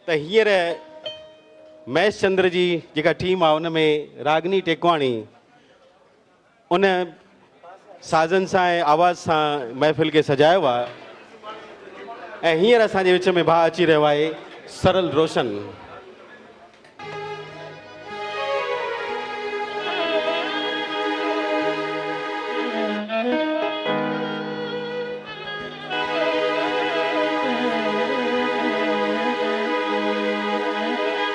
त हींअर महेश चंद्र जी जेका टीम आहे उन में रागनी टेकवाणी उन साज़न सां ऐं आवाज़ सां महफ़िल खे सजायो आहे ऐं हींअर असांजे विच में भाउ अची रहियो आहे सरल रोशन।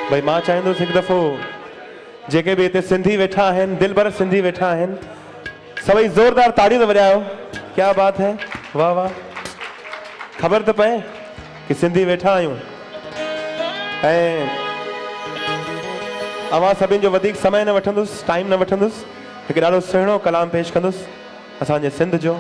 भाई मां चाहींदुसि हिकु दफ़ो जेके भी हिते सिंधी वेठा आहिनि दिलबर सिंधी वेठा आहिनि सभई ज़ोरदार ताड़ियूं त वॼायो। क्या बात है, वाह वाह। ख़बर त पए कि सिंधी वेठा आहियूं ऐं अवां सभिनि जो वधीक समय न वठंदुसि, टाइम न वठंदुसि, हिकु ॾाढो सुहिणो कलाम पेश कंदुसि असांजे सिंध जो।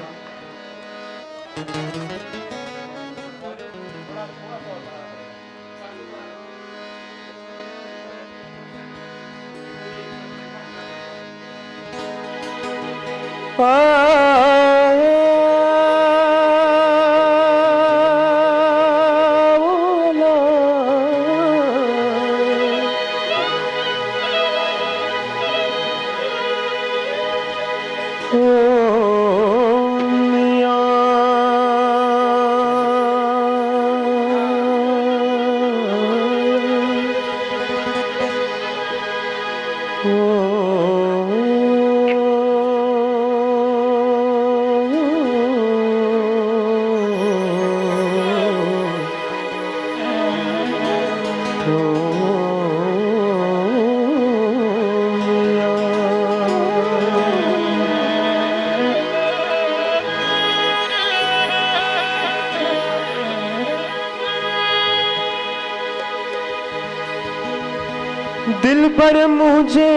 दिल पर मुझे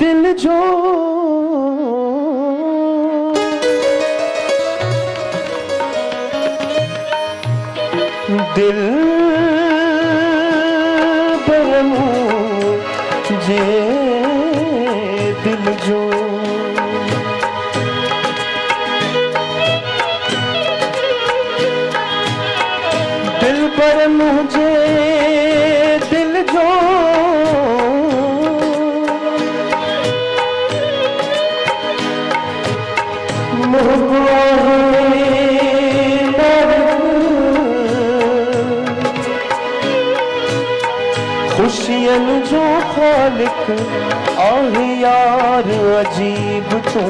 दिल जो दिल पर मुझे दिल जो दिल पर मुझे दिल जो खुशियन जो खालिक आह यार अजीब तू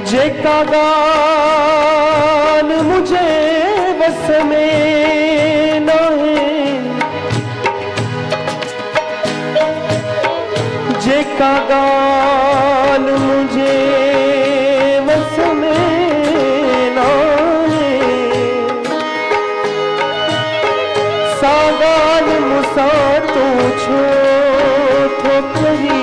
जेका गान मुझे बस में न है जेका गान मुझे बस में न है सागान मुसा तो छो तो करी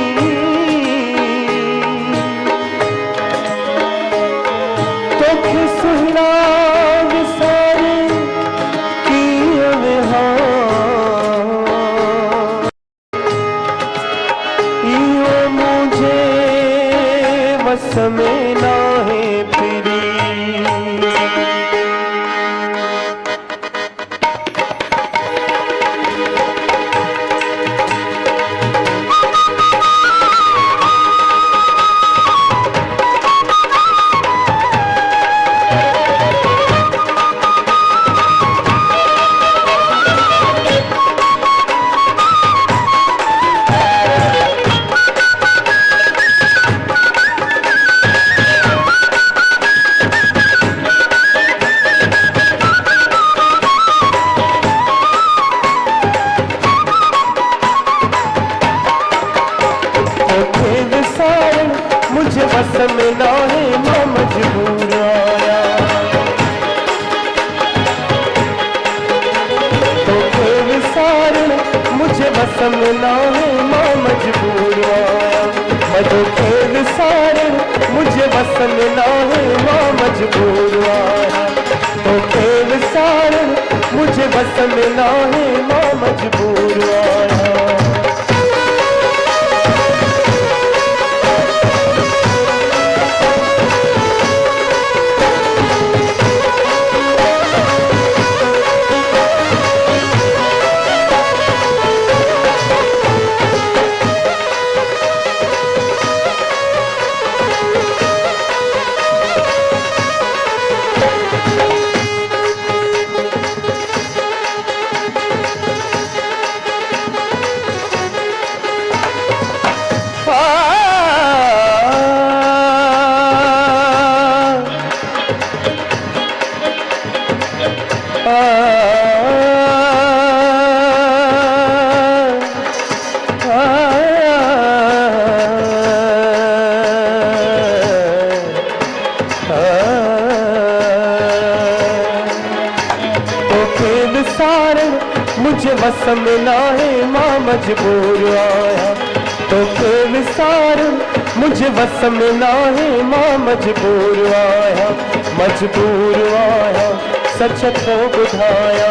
सुहना विसारे किए इयो मुझे बस में ना है फिरी मुझे बस में ना है मैं मजबूर आया तो विसारण मुझे बस में ना है मैं मजबूर आया मधु के विसारण मुझे बस में ना है मैं मजबूर आया तो के विसारण मुझे बस में ना है मैं मजबूर आया मुझे बस में ना है मां मजबूर आया तो के विसारण मुझे बस में ना है मां मजबूर आया सच को बुधाया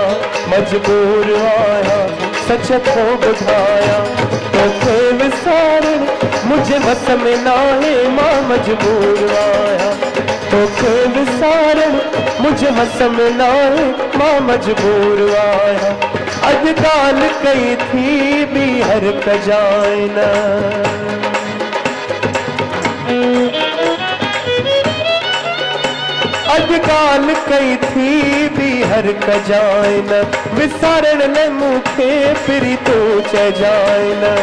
मजबूर आया सच को बुधाया तो के विसारण मुझे बस में ना है मां मजबूर आया तो के विसारण मुझे बस में ना है मां मजबूर आया अजकाल कई थी भी हर कजायना अजकाल कई थी भी हर कजायना विसारण ने मुखे फिरी तो चजायना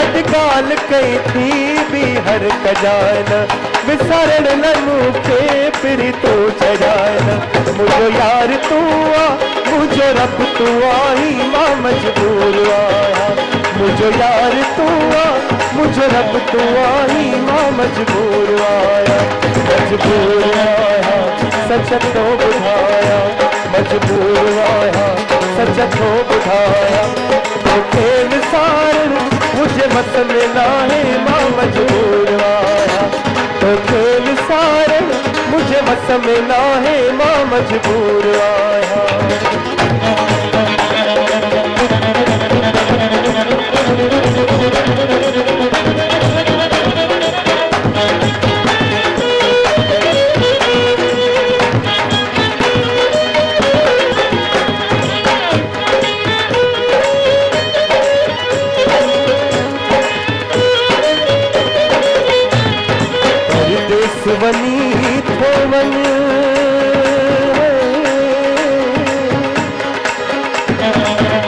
अजकाल कई थी भी हर कजायना विसारण न मूंखे फिरी तो चढ़ाए मुझो यार तू आ मुझो रब तू आई मां मजबूर आया मुझो यार तू आ मुझो रब तू आई मां मजबूर आया सच तो बुधाया मजबूर आया सच तो बुधाया तोखे विसारण मुझे मसला है मां मजबूर आया तोखे विसारण मुझे मसला है मां मजबूर आया वनी थो वन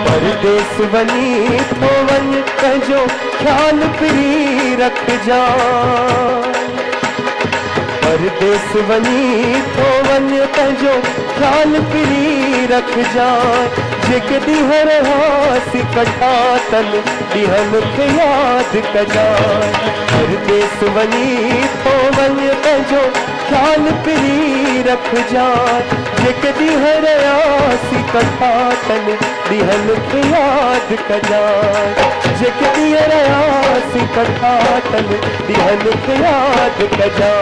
परदेस वनी थो वन कजो ख्याल फिरी रख जा परदेस वनी थो वन कजो ख्याल फिरी रख जा जेके ॾींहं रहासी कठा तन ॾींहंनि खे यादि कजा परदेस वनी थो वन पंहिंजो ख्याल फिरी रखजा जेके ॾींहं रहासी कठा तन ॾींहंनि खे यादि कजा जेके ॾींहं रहासी कठा तन ॾींहंनि खे यादि कजा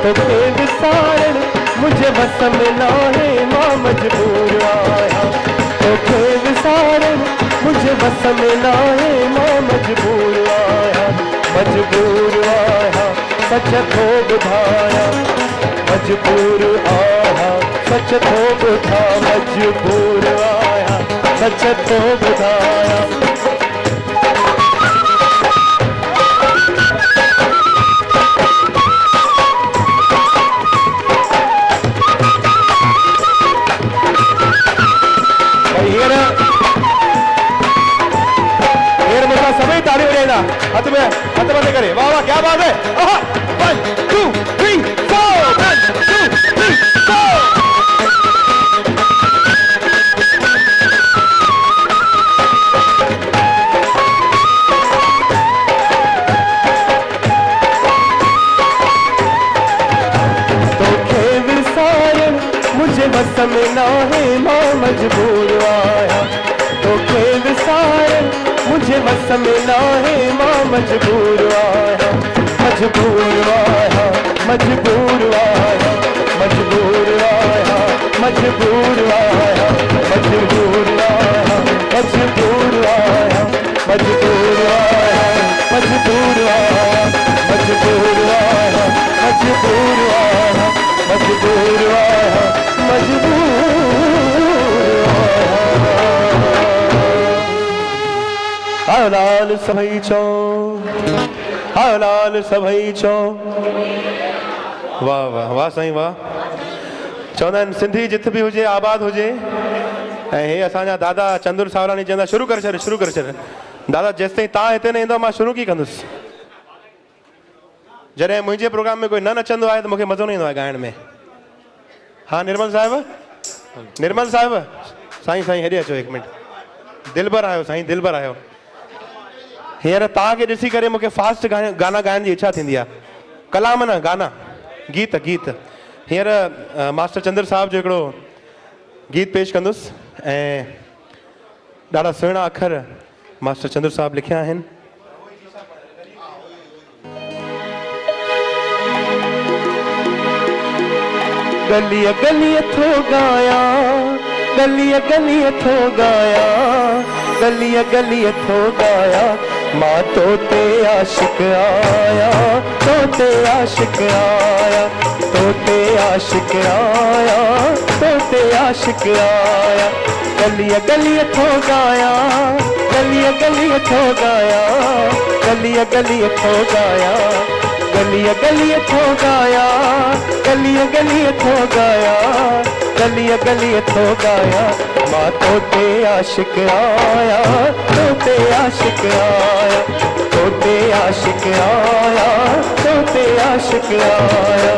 तोखे विसारण मुझे बस में नाहे मां मजबूर आया तोखे विसारण मुझे बस में नाहे मां मजबूर आया सच थो ॿुधाया मजबूर आया सच थो ॿुधा मजबूर आया सच थो ॿुधाया सभी ताड़ी बजाएगा हाथ में करे वाह वाह क्या बात है 1 2 3 4 1 2 3 4 तोखे विसारण मुझे बस में ना है मां मजबूर आया तोखे विसारण मुझे बस में ना है मां मजबूर आया मजबूर आया मजबूर आया मजबूर आया मजबूर आया मजबूर आया मजबूर आया मजबूर आया मजबूर आया मजबूर आया मजबूर आया मजबूर आया मजबूर आया लाल सभई चो लाल सभई चो वाह वाह वाह साईं वाह चवंदा आहिनि सिंधी जिथे बि हुजे आबाद हुजे ऐं हे असांजा दादा चंदुर सावलानी चवंदा शुरू करे छॾ दादा जेसिताईं तव्हां हिते न ईंदो मां शुरू की कंदुसि जॾहिं मुंहिंजे प्रोग्राम में कोई न नचंदो आहे त मूंखे मज़ो न ईंदो आहे ॻाइण में हा निर्मल साहिब साईं हेॾे अचो हिकु मिंट दिलबर आहियो साईं दिलबर आहियो हींअर तव्हांखे ॾिसी करे मूंखे फास्ट गाना ॻाइण जी इच्छा थींदी आहे कलाम न गाना गीत हींअर मास्टर चंद्र साहिब जो हिकिड़ो गीत पेश कंदुसि ऐं ॾाढा सुहिणा अखर मास्टर चंद्र साहिब लिखिया आहिनि गलीअ गलीअ थो गाया गलीअ गलीअ थो गाया गलीअ गलीअ थो गाया मां तोते आशिक आया तोते आशिक आया तोते आशिक आया तोते आशिक आया गलीअ गलीअ थो गाया गलीअ गलीअ थो गाया गलीअ गलीअ थो गाया गलीअ गलीअ थो गाया गलीअ गलीअ थो गाया गलिया गलिया थो गाया मां तोते आशिक आया तोते आशिक आया तोते आशिक आया तोते आशिक आया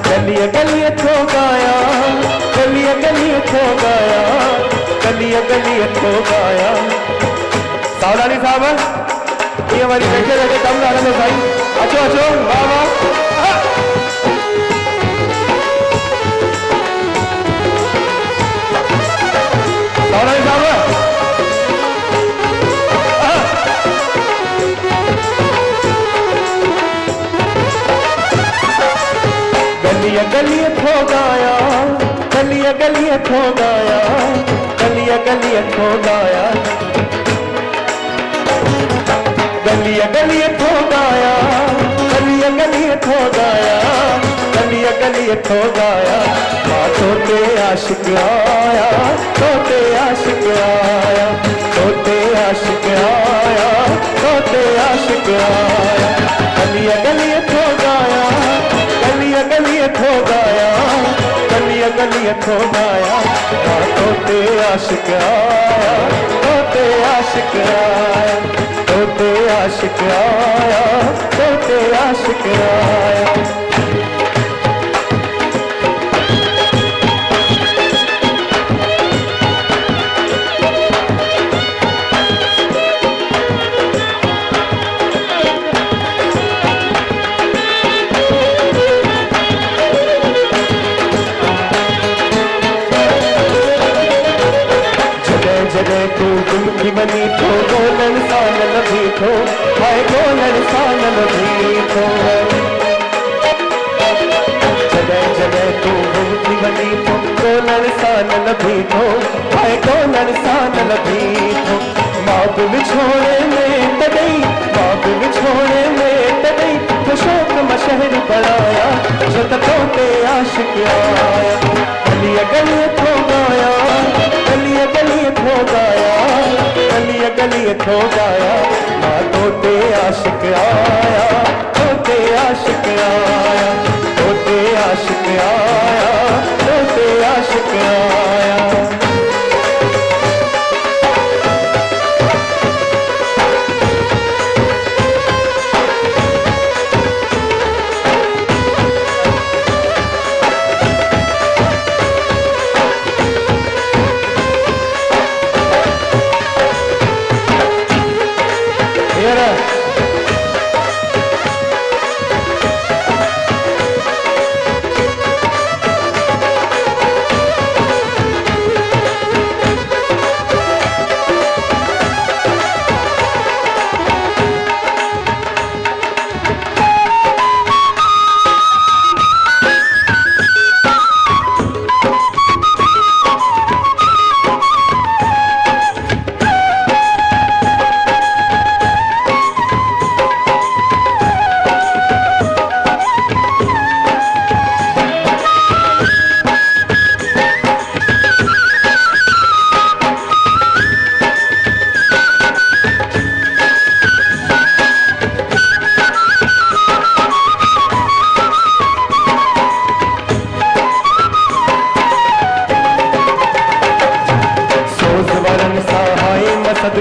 गलिया गलिया थो गाया गलिया गलिया थो गाया गलिया गलिया थो गाया। सावधानी साहब ये हमारी बैठे बैठे कम गा रहे भाई अच्छो अच्छो वाह वाह। सावधानी साहब गलिया गलिया थो गाया गलिया गलिया थो गाया गलिया गलिया थो गाया गलिया गलिया थो गाया गलिया गलिया थो गाया गलिया गलिया थो गाया मां तोते आशिक आया तोते आशिक आया तोते आशिक आया तोते आशिक आया गलिया गलिया थो गाया गलिया गलिया थो गाया गलिया गलिया थो गाया मां तोते आशिक आया तोते आशिक आया तोते आशिक आया तोते आशिक आया। जगह तू दिल की बनी थो गोलन सान लभी थो हाय गोलन सान लभी थो जगह जगह तू दिल की बनी थो गोलन सान लभी थो हाय गोलन सान लभी थो माँ बिल छोड़े में तदई माँ बिल छोड़े में तदई तो शौक मशहर बढ़ाया जो तोते आशिक आया गलिया गलिया थो गाया गलिया गलिया थो गाया गलिया गलिया थो गाया मां तोते आशिक आया तोते आशिक आया तोते आशिक आया तोते आशिक आया।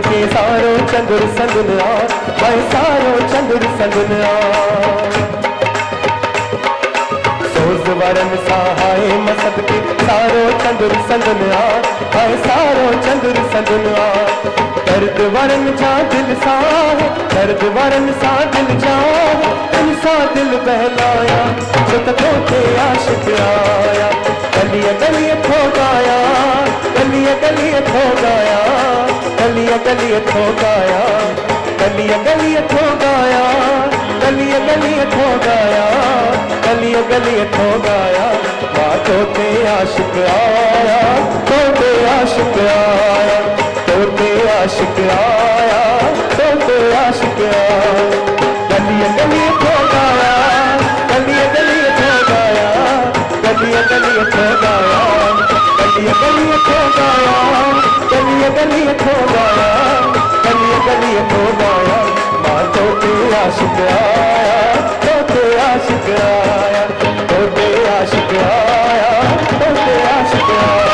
के सारो चंदुर संदुनिया भाई सारो चंदुर संदुनिया सोज वरन सहाय मसद के सारो चंदुर संदुनिया भाई सारो चंदुर संदुनिया दर्द वरन जा दिल सा दर्द वरन सा दिल जा इंसा दिल बहलाया जो तोते आशिक आया गलिया गलिया थो गाया गलिया गलिया थो गाया गलिया गलिया थो गाया गलिया गलिया थो गाया गलिया गलिया थो गाया गलिया गलिया थो गाया मां तोते आशिक आया तोते आशिक आया तोते आशिक आया तोते आशिक आया गलिया गलिया थो गाया गलिया गलिया थो गाया गलिया गलिया थो गाया गलिया गलिया थो गाया गलिया गलिया थो गाया गलिया गलिया थो गाया मां तोते आशिक आया तोते आशिक आया तोते आशिक आया तोते आशिक आया।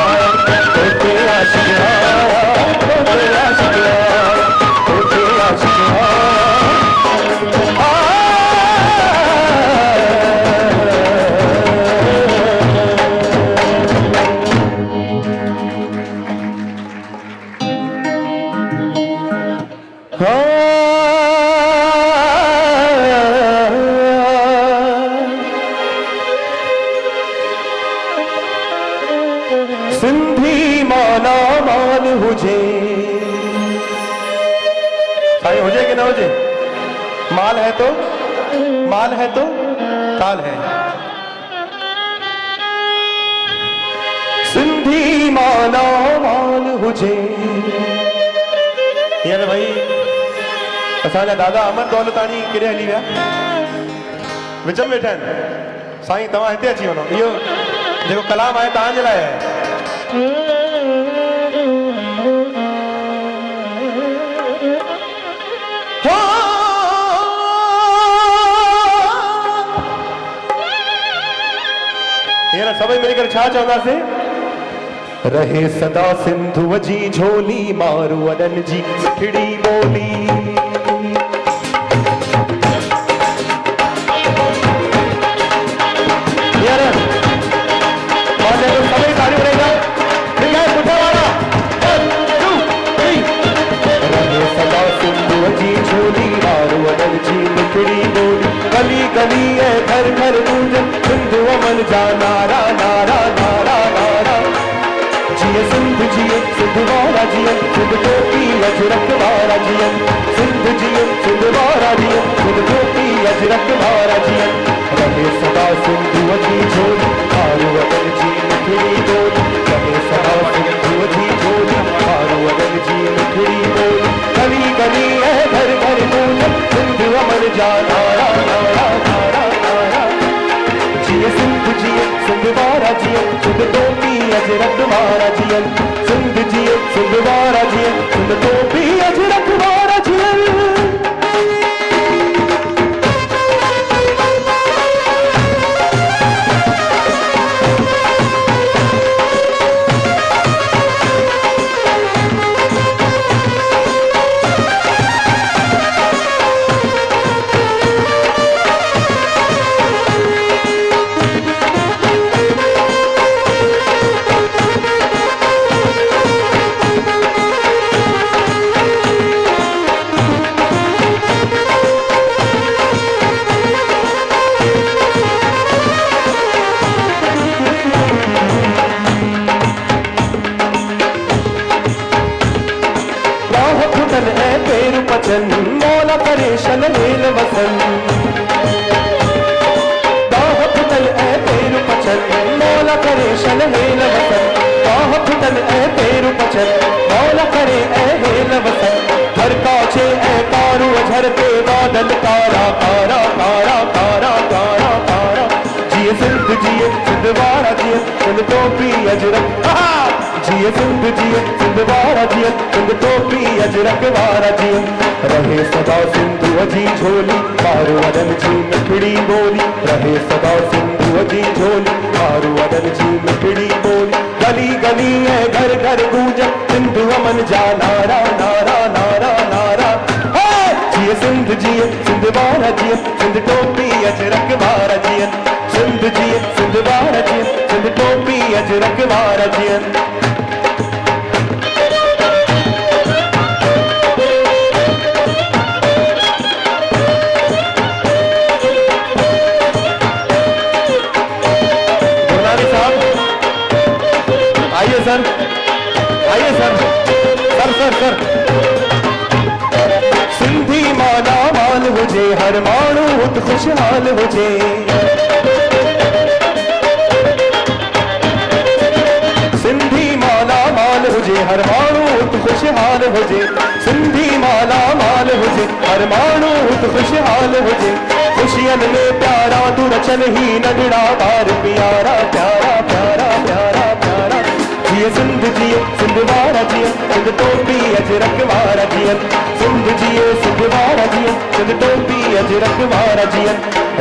माला माल हुजे। साईं हुजे कि ना हुजे? माल है तो ताल है। सिंधी माला माल हुजे। यार भाई असांजा दादा अमर दौलतानी किथे हली विया? विच में वेठा आहिनि। साईं तव्हां हिते अची वञो, इहो जेको कलाम आहे तव्हांजे लाइ आहे। हींअर सभई मिली करे छा चवंदासीं? रहे सदा सिंधुअ जी झोली, मारू वॾनि जी मिठड़ी ॿोली। सभई ताड़ियूं वॼाईंदा। पुठियां वारा रहे सदा सिंधुअ जी झोली, मारू वॾनि जी मिठड़ी ॿोली। गली गली ऐं घर घर गूंजन सिंधु अमन जा नारा नारा नारा नारा। जिए सिंध जिए सिंध वारा जिए, सिंध टोपी अजरक वारा जिए। सिंध जिए सिंध वारा जिए, सिंध टोपी अजरक वारा जिए। रहे सदा सिंधुअ जी झोली, मारू वॾनि जी मिठड़ी ॿोली। रहे सदा सिंधुअ जी झोली, मारू वॾनि जी मिठड़ी ॿोली। गली गली ऐं घर घर गूंजन सिंधु अमन जा नारा नारा नारा नारा। जिए सिंध जिए सिंध वारा जिए, सिंध टोपी अजरक वारा जिए। सिंध जिए सिंध वारा जिए, सिंध टोपी अजरक वारा जिए। मौला करे शन मेल वसन। बाह फुटल ऐ पैर पचन, मौला करे शन मेल वसन। बाह फुटल ऐ पैर पचन, मौला करे ऐ हेल वसन। घर काछे ऐ कारू झरते बादल कारा कारा कारा कारा कारा कारा। जिए सिंध जिए सिंध वारा जिए, सिंध टोपी अजरक। जिए सिंध जिए सिंध वारा जिए, सिंध टोपी अजरक वारा जिए। रहे सदा सिंधुअ जी झोली, मारू वॾनि जी मिठड़ी ॿोली। रहे सदा सिंधुअ जी झोली, मारू वॾनि जी मिठड़ी ॿोली। गली गली ऐं घर घर गूंजन सिंधु अमन जा नारा नारा नारा नारा। जिए सिंध जिए सिंध वारा जिए, सिंध टोपी अजरक वारा जिए। सिंध जिए सिंध वारा जिए, सिंध टोपी अजरक वारा जिए। सर आइए sir sir sir sir. Sindhi माला माल हुजे, हर माण्हू हुत खुशहाल हुजे। सिंधी माला माल हुजे, हर माण्हू हुत खुशहाल हुजे। सिंधी माला माल हुजे, हर माण्हू हुत खुशहाल हुजे। खुशियन में प्यारा तू रचन ही नगड़ा बार प्यारा प्यारा प्यारा प्यारा प्यारा। जिए सिंध जिए सिंध वारा जिए, सिंध टोपी अजरक वारा जिए। सिंध जिए सिंध वारा जिए, सिंध टोपी अजरक वारा जिए।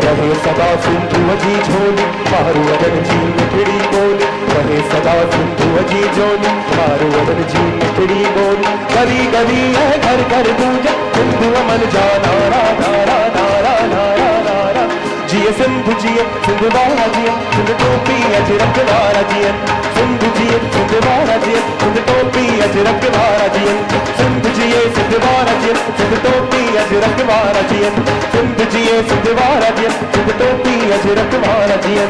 रहे सदा सिंधुअ जी झोली, मारू वॾनि जी मिठड़ी ॿोली। रहे सदा सिंधुअ जी झोली, मारू वॾनि जी मिठड़ी ॿोली। गली गली ऐं घर घर गूंजन सिंधु अमन जा नारा नारा नारा नारा नारा। जिए सिंध जिए सिंध वारा जिए, सिंध टोपी अजरक वारा जिए। सिंध जिए सिंध वारा जिए, सिंध टोपी अजरक वारा जिए। सिंध जिए सिंध वारा जिए, सिंध टोपी अजरक वारा जिए। सिंध जिए सिंध वारा जिए, सिंध टोपी अजरक वारा जिए।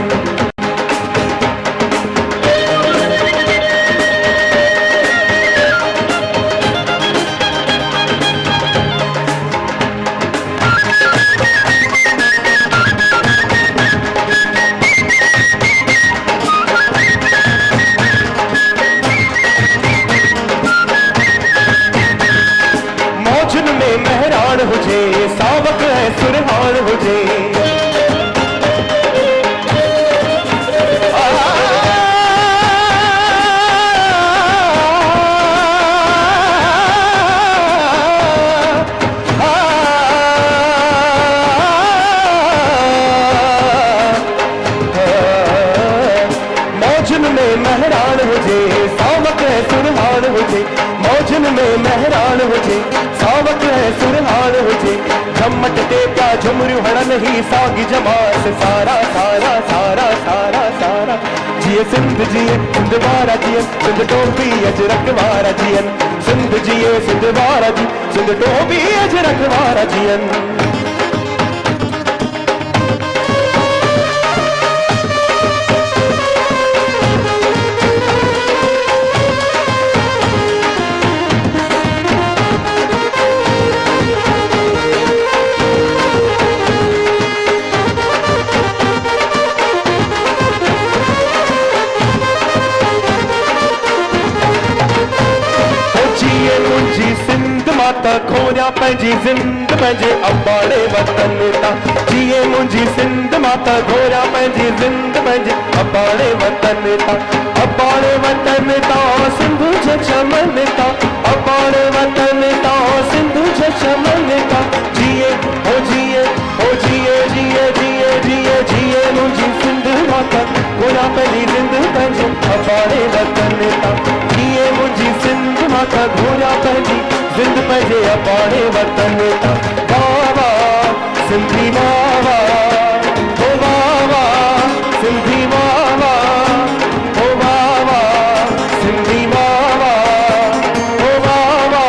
में महरान हुजे सावक है सुरहान हुजे मौजन में महरान हुजे सावक है सुरहान हुजे झमट ते क्या झुमरियूं हणन ही सागी जमात सारा सारा सारा सारा सारा जिए सिंध जिए सिंध वारा जिए सिंध टोपी अजरक वारा जियन सिंध जिए सिंध वारा जी सिंध टोपी अजरक वारा जियन माता खोया पंहिंजी ज़िंद पंहिंजे अबाड़े वतन तां जिए मुंहिंजी सिंध माता खोया पंहिंजी ज़िंद पंहिंजे अबाड़े वतन तां सिंधु जे चमन तां अबाड़े वतन तां सिंधु जे चमन तां जिए हो जिए हो जिए जिए जिए जिए जिए मुंहिंजी सिंध माता खोया पंहिंजी ज़िंद पंहिंजे अबाड़े वतन तां जिए मुंहिंजी सिंध माता खोया पंहिंजी जिंद पंहिंजे अबाड़े वतन तां वावा सिंधी वावा ओ वावा सिंधी वावा ओ वावा सिंधी वावा ओ वावा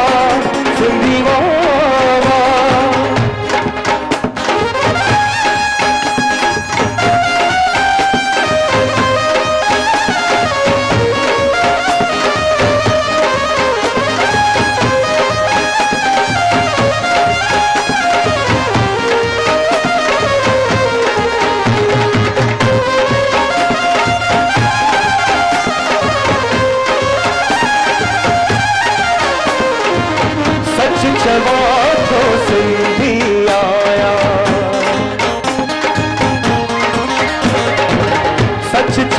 सिंधी वावा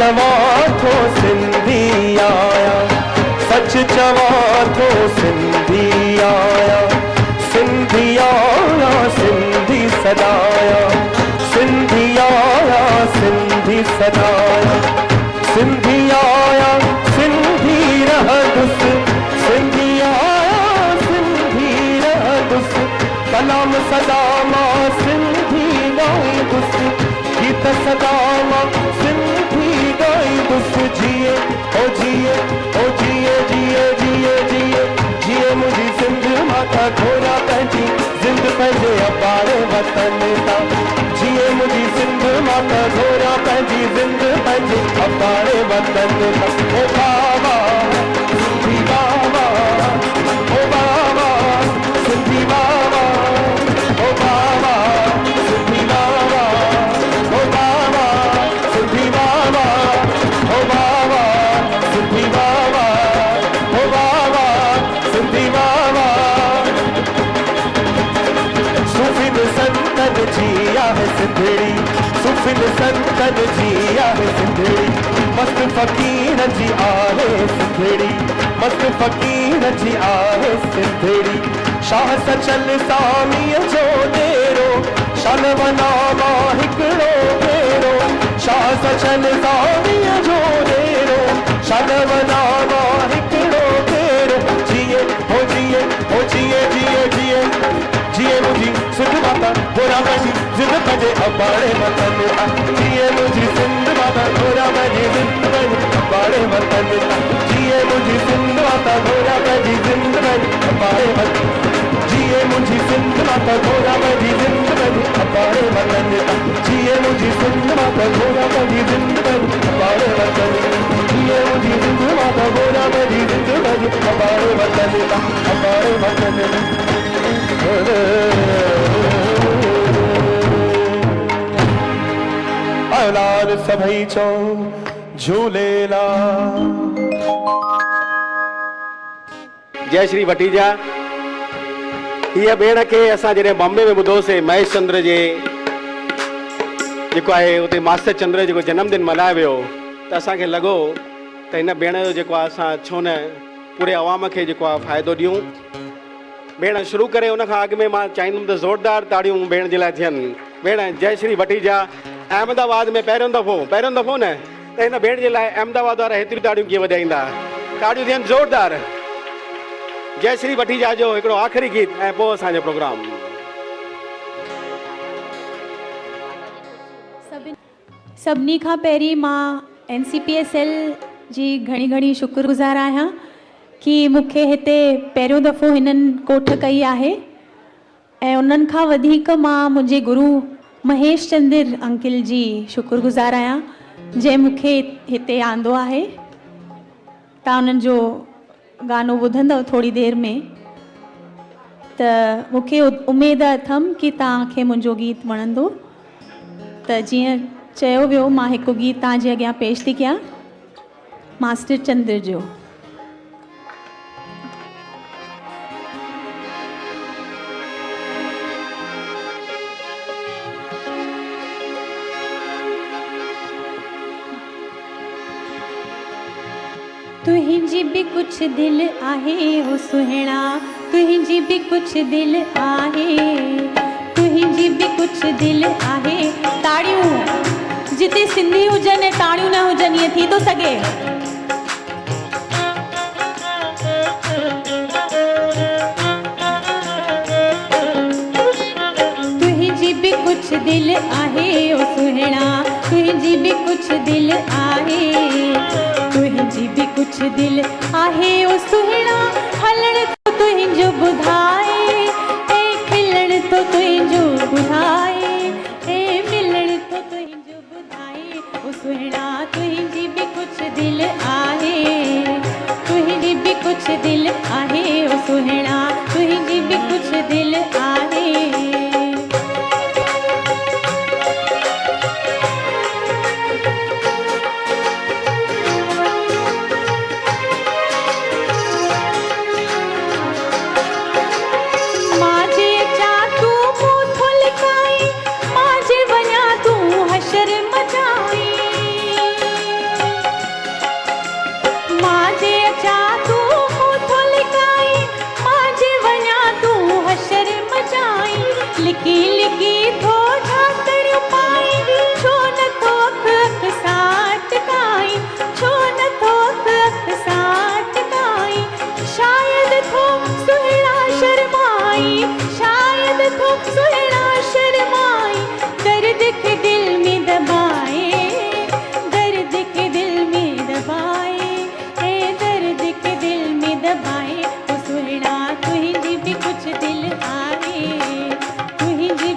चवा थो सिंधी आया सच चवा थो सिंधी आया सिंधी आया सिंधी सदाया सिंधी आया सिंधी सदाया सिंधी आया सिंधी रहदुस सिंधी आया सिंधी रहदुस कलाम सदामा सिंधी गाईंदुस गीत सदामा सिंधी गाईंदुस जिए ओ जिए ओ जिए जिए जिए जिए जिए मुंहिंजी सिंध माता घोरा पंहिंजी ज़िंद पंहिंजे अबाड़े वतन तां जिए मुंहिंजी सिंध माता घोरा पंहिंजी ज़िंद पंहिंजे अबाड़े वतन तां ओ बाबा सिंधी बाबा ओ बाबा सिंधी बाबा ओ बाबा सिंधी बाबा ओ बाबा सिंधी बाबा ओ बाबा सिंधी बाबा ओ बाबा सिंधी बाबा सुफिन संतन जी आहे सिंधड़ी सुफिन संतन जी आहे सिंधड़ी मस्त फ़कीर जी आहे सिंधड़ी मस्त फ़कीर जी आहे सिंधड़ी शाह सचल सामीअ जो डेरो शानवना मां हिकिड़ो भेरो शाह सचल सामीअ जो डेरो शानवना मां हिकिड़ो भेरो जिए हो जिए हो जिए जिए जिए जिए मुंहिंजी सिंध माता घोरा पंहिंजी ज़िंद पंहिंजे अबाड़े वतन तां जिए मुंहिंजी सिंध माता घोरा पंहिंजी ज़िंद पंहिंजे अबाड़े वतन तां जिए मुंहिंजी सिंध माता घोरा पंहिंजी ज़िंद पंहिंजे अबाड़े वतन जिए मुंहिंजी सिंध माता घोरा पंहिंजी ज़िंद पंहिंजे अबाड़े वतन तां जिए मुंहिंजी सिंध माता घोरा पंहिंजी ज़िंद पंहिंजे अबाड़े वतन जिए मुंहिंजी सिंध माता घोरा पंहिंजी ज़िंद पंहिंजे अबाड़े वतन तां अबाड़े वतन औलाद सभई चो झूलेलाल। जय श्री भटीजा। हीअ भेण खे असां जॾहिं बॉम्बे में ॿुधोसीं महेश चंद्र जे जेको आहे उते मास्टर चंद्र जेको जन्मदिन मल्हायो वियो त असांखे लॻो त हिन भेण जो जेको आहे असां छो न पूरे अवाम खे जेको आहे फ़ाइदो ॾियूं। भेण शुरू करे उन खां अॻु में मां चाहींदुमि त ज़ोरदार ताड़ियूं भेण जे लाइ थियनि। भेण जय श्री भटीजा। अहमदाबाद में पहिरियों दफ़ो न त हिन भेण जे लाइ अहमदाबाद वारा हेतिरियूं ताड़ियूं कीअं वॼाईंदा? ताड़ियूं थियनि ज़ोरदार। जयश्री भटीजा जो हिकिड़ो आख़िरी गीत ऐं पोइ असांजो प्रोग्राम। सभिनी खां पहिरीं मां NCPSL जी घणी घणी शुक्रगुज़ार आहियां कि मूंखे हिते पहिरियों दफ़ो हिननि कोठ कई आहे ऐं उन्हनि खां वधीक मां मुंहिंजे गुरु महेश चंद्र अंकल जी शुक्रगुज़ार आहियां जंहिं मूंखे हिते आंदो आहे। तव्हां उन्हनि जो गानो ॿुधंदव थोरी देरि में त मूंखे उमेदु अथमि कि तव्हांखे मुंहिंजो गीत वणंदो। त जीअं चयो वियो मां हिकु गीत तव्हांजे अॻियां पेश थी कयां मास्टर चंद्र जो। तुहिंजी भी कुछ दिल आहे हो सुहिणा, तुहिंजी भी कुछ दिल आहे, तुहिंजी भी कुछ दिल आहे। ताड़ियूं जिते सिंधी हुजनि ऐं ताड़ियूं न हुजनि ईअं थी थो सघे? तुहिंजी भी कुछ दिल आहे ओ सुहिणा, तुहिंजी भी कुछ दिल आहे, तुहिंजी भी कुछ दिल आहे ओ सुहिणा। हलण तो तुहिंजो ॿुधाए ऐं खिलण तो तुहिंजो ॿुधाए ऐं मिलण तो तुहिंजो ॿुधाए ओ सुहिणा। तुहिंजी भी कुछ दिल आहे, तुहिंजी भी कुछ दिल आहे ओ सुहिणा, तुहिंजी भी कुछ दिल आहे। लिकी लिकी थो झाकड़ियूं पाई, छो न थो अख साट काई, छो न थो अख साट काई। शायद थो सुहिणा शर्माई, शायद थो सुहिणा शर्माई। दर्द के दिल में दबाए, दर्द के दिल में दबाए ए दर्द के दिल में दबाए ओ सुहिणा। तुहिंजी भी कुछ दिल आहे, तुहिंजी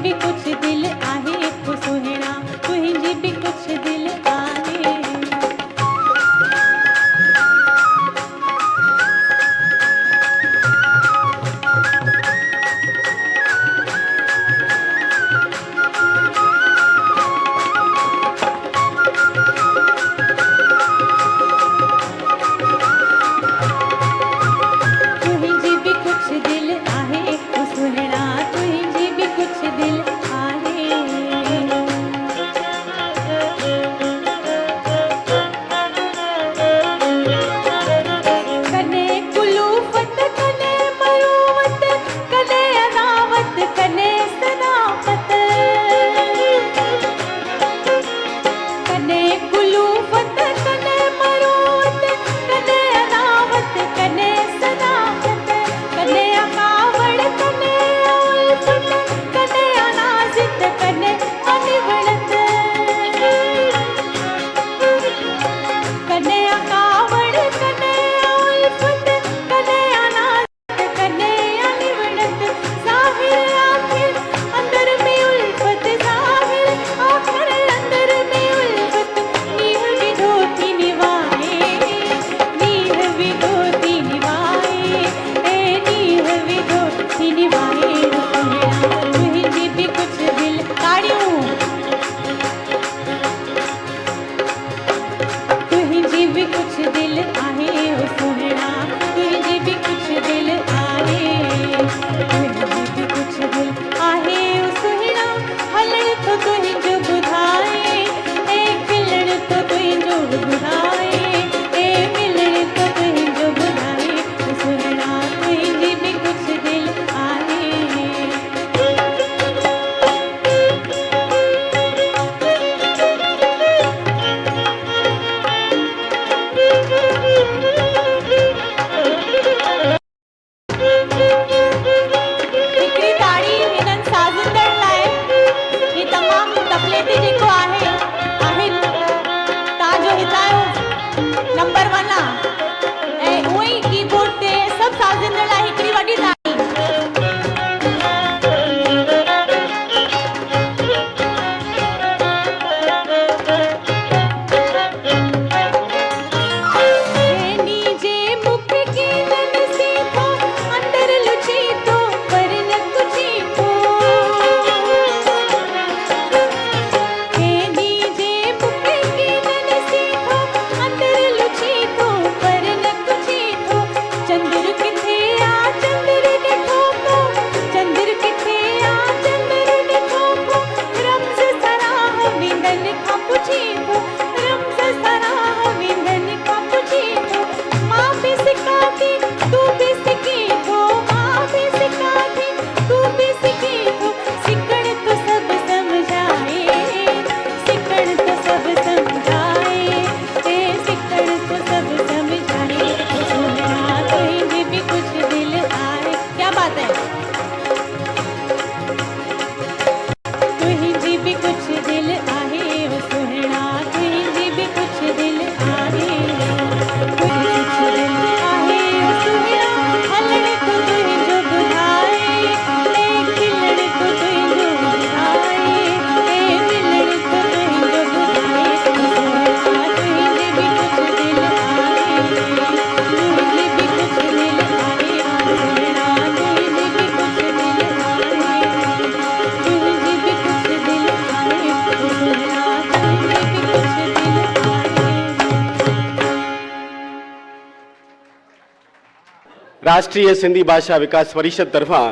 राष्ट्रीय सिंधी भाषा विकास परिषद तरफां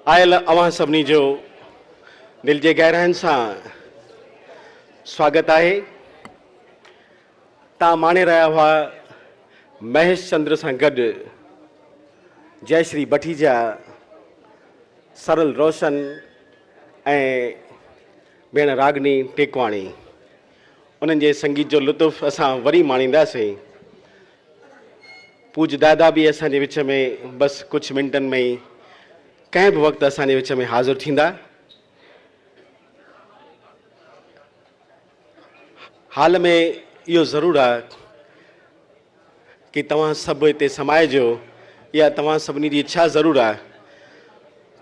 आयल अवां सभिनी जो दिल जे गहराइनि सां स्वागत आहे। तव्हां माणे रहिया हुआ महेश चंद्र सां गॾु जयश्री भटीजा, सरल रोशन ऐं भेण रागनी टेकवाणी। उन्हनि जे संगीत जो लुत्फ़ असां वरी माणींदासीं। पूज दादा भी असांजे विच में बस कुछ मिनटन में ही कंहिं भी वक्त असांजे विच में हाज़िर थींदा। हाल में इहो ज़रूर आहे कि तव्हां सभु हिते समाइजो, या तव्हां सभिनी जी इच्छा ज़रूर आहे,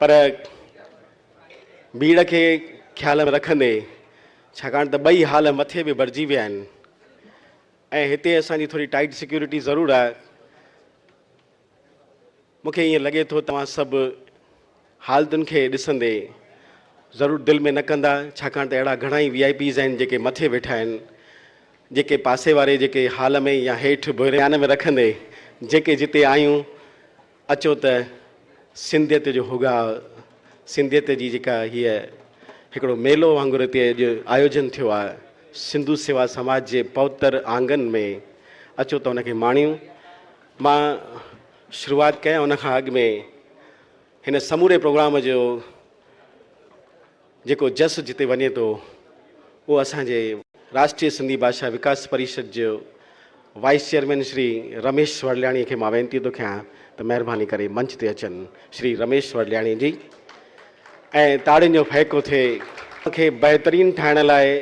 पर भीड़ के ख्याल में रखंदे, छाकाणि त ॿई हाल मथे भी भरिजी विया आहिनि ऐं हिते असांजी थोड़ी टाइट सिक्योरिटी ज़रूर आहे। मूंखे ईअं लॻे थो तव्हां सभु हालतुनि खे ॾिसंदे ज़रूरु दिलि में न कंदा, छाकाणि त अहिड़ा घणा ई VIPs आहिनि जेके मथे वेठा आहिनि, जेके पासे वारे जेके हाल में या हेठि बुनियान में रखंदे जेके जिते आयूं अचो त सिंधियत जो हुगा, सिंधियत जी जेका हीअ हिकिड़ो मेलो वांगुरु हिते अॼु आयोजन थियो आहे सिंधु सेवा समाज जे पवित्र आंगन में, अचो त उनखे माणियूं। मां शुरूआत कयां उन खां अॻु में हिन समूरे प्रोग्राम जो जेको जस जिते वञे थो उहो असांजे राष्ट्रीय सिंधी भाषा विकास परिषद जो वाइस चेयरमैन श्री रमेश वरल्याणी खे मां वेनिती थो कयां त महिरबानी करे मंच ते अचनि। श्री रमेश वरल्याणी जी ऐं ताड़ियुनि जो फ़हको थिए। खे बहितरीन ठाहिण लाइ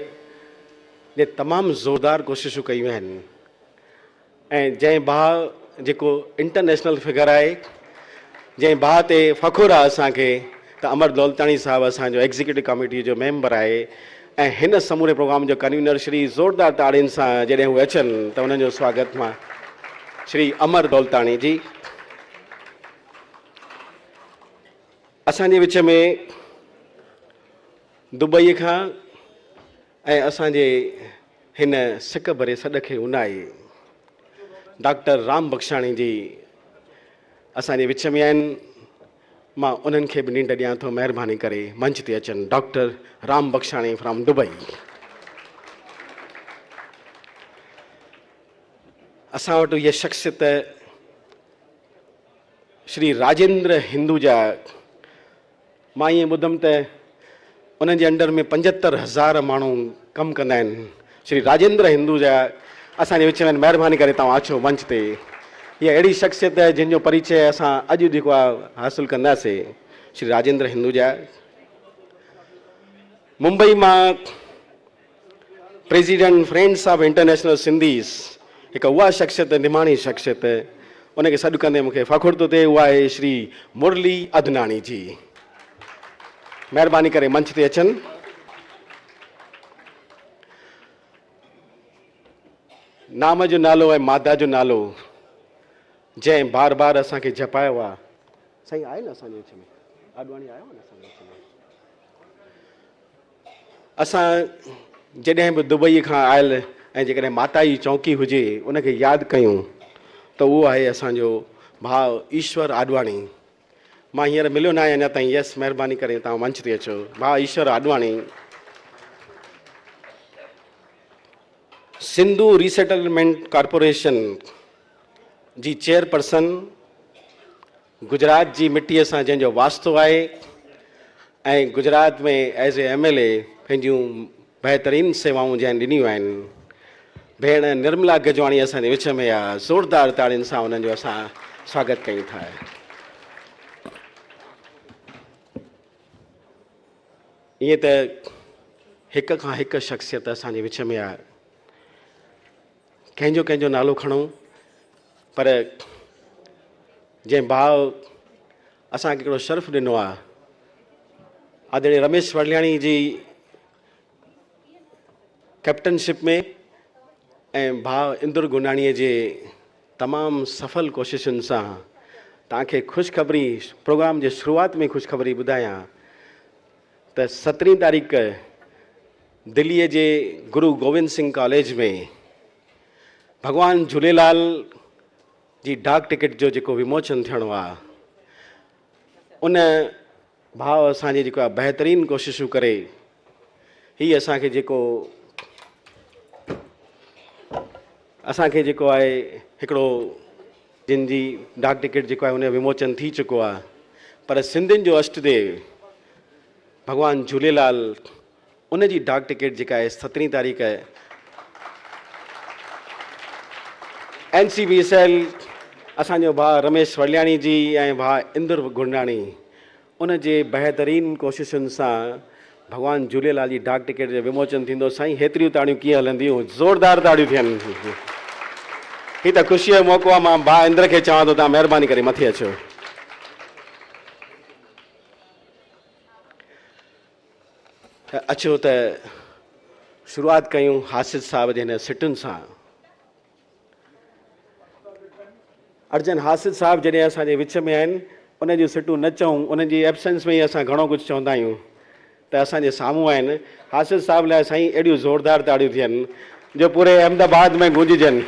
जे तमामु ज़ोरदार कोशिशूं कयूं आहिनि ऐं जंहिं भाउ जेको इंटरनेशनल फिगर आहे, जंहिं भाउ ते फ़खुरु आहे असांखे त अमर दौलताणी साहिबु असांजो एग्ज़ीक्यूटिव कमेटी जो मेंबर आहे ऐं हिन समूरे प्रोग्राम जो कन्वीनर श्री ज़ोरदार ताड़ियुनि सां जॾहिं हू अचनि त उन्हनि जो स्वागत मां श्री अमर दौलताणी जी। असांजे विच में दुबई खां ऐं असांजे हिन सिक भरे सॾ खे उनाए डॉक्टर राम बख्शाणी जी असांजे विच में आहिनि। मां उन्हनि खे बि नींड ॾियां थो, महिरबानी करे मंच ते अचनि। Doctor Ram Bakhshani from Dubai. असां वटि इहा शख़्सियत श्री राजेंद्र हिंदुजा। मां ईअं ॿुधमि त उन्हनि जे अंडर में 75,000 माण्हू कमु कंदा आहिनि। श्री राजेंद्र हिंदुजा असांजे विच में महिरबानी करे तव्हां अचो मंच ते। हीअ अहिड़ी शख़्सियत है जिन जो परिचय असां अॼु जेको आहे हासिलु कंदासीं। श्री राजेंद्र हिंदुजा मुंबई मां president friends of international Sindhis, हिकु उहा शख़्सियत, निमाणी शख़्सियत, उनखे सॾु कंदे मूंखे फ़खुरु थो थिए, उहा आहे श्री मुरली अदनाणी जी। महिरबानी करे मंच ते अचनि। नाम जो नालो ऐं मादा जो नालो जंहिं बार बार असांखे जपायो आहे, साईं आहे न असांजे विच में, आडवाणी आयो न असांजे विच में। असां जॾहिं बि दुबई खां आयल ऐं जेकॾहिं माता जी चौकी हुजे उनखे यादि कयूं त उहो आहे असांजो भाउ ईश्वर आडवाणी। मां हींअर मिलियो न आहियां अञा ताईं। यस, महिरबानी करे तव्हां मंच ते अचो। भाउ ईश्वर आडवाणी सिंधु रीसेटलमेंट कॉर्पोरेशन जी चेयरपर्सन, गुजरात जी मिट्टीअ सां जंहिंजो वास्तो आहे ऐं गुजरात में एज़ ए MLA पंहिंजूं बहितरीन सेवाऊं जंहिं ॾिनियूं आहिनि, भेण निर्मला गजवाणी असांजे विच में आहे। ज़ोरदार ताड़ियुनि सां उन्हनि जो असां स्वागत कयूं था। ईअं त हिक खां हिकु शख़्सियत असांजे विच में आहे। कंहिंजो कंहिंजो नालो खणूं, पर जंहिं भाउ असांखे हिकिड़ो शर्फ़ ॾिनो आहे, आदरणीय रमेश वरल्याणी जी कैप्टनशिप में ऐं भाउ इंदुर गुनाणीअ जे तमामु सफल कोशिशुनि सां तव्हांखे ख़ुशख़बरी प्रोग्राम जे शुरूआत में ख़ुशख़बरी ॿुधायां त 17 तारीख़ दिल्लीअ जे गुरु गोविंद सिंह कॉलेज में भगवान झूलेलाल जी डाक टिकट जो जेको विमोचन थियणो आहे उन भाव असांजे जेको आहे बहितरीनु कोशिशूं करे ही असांखे जेको आहे हिकिड़ो जिन जी डाक टिकट जेको आहे उन जो विमोचन थी चुको आहे, पर सिंधियुनि जो अष्टदेव भॻवानु झूलेलाल उन जी डाक टिकट जेका आहे 17 तारीख़ NCBSL असांजो भाउ रमेश वरलियाणी जी ऐं भाउ इंद्र गुरनाणी उन जे बहितरीन कोशिशुनि सां भॻवानु झूलेलाल जी डाक टिकट जो विमोचन थींदो। साईं हेतिरियूं ताड़ियूं कीअं हलंदियूं, ज़ोरदार ताड़ियूं थियनि। ही त ख़ुशीअ जो मौक़ो आहे। मां भाउ इंद्र खे चवां थो तव्हां महिरबानी करे मथे अचो। अचो त शुरूआत कयूं हासिद साहब जे हिन सिटुनि सां। अर्जन हासिद साहब जॾहिं असांजे विच में आहिनि उन जूं सिटूं न चऊं, उन जी एब्सेंस में ई असां घणो कुझु चवंदा आहियूं, त असांजे साम्हूं आहिनि। हासिद साहब लाइ साईं एॾियूं ज़ोरदार ताड़ियूं थियनि जो पूरे अहमदाबाद में गूंजजनि।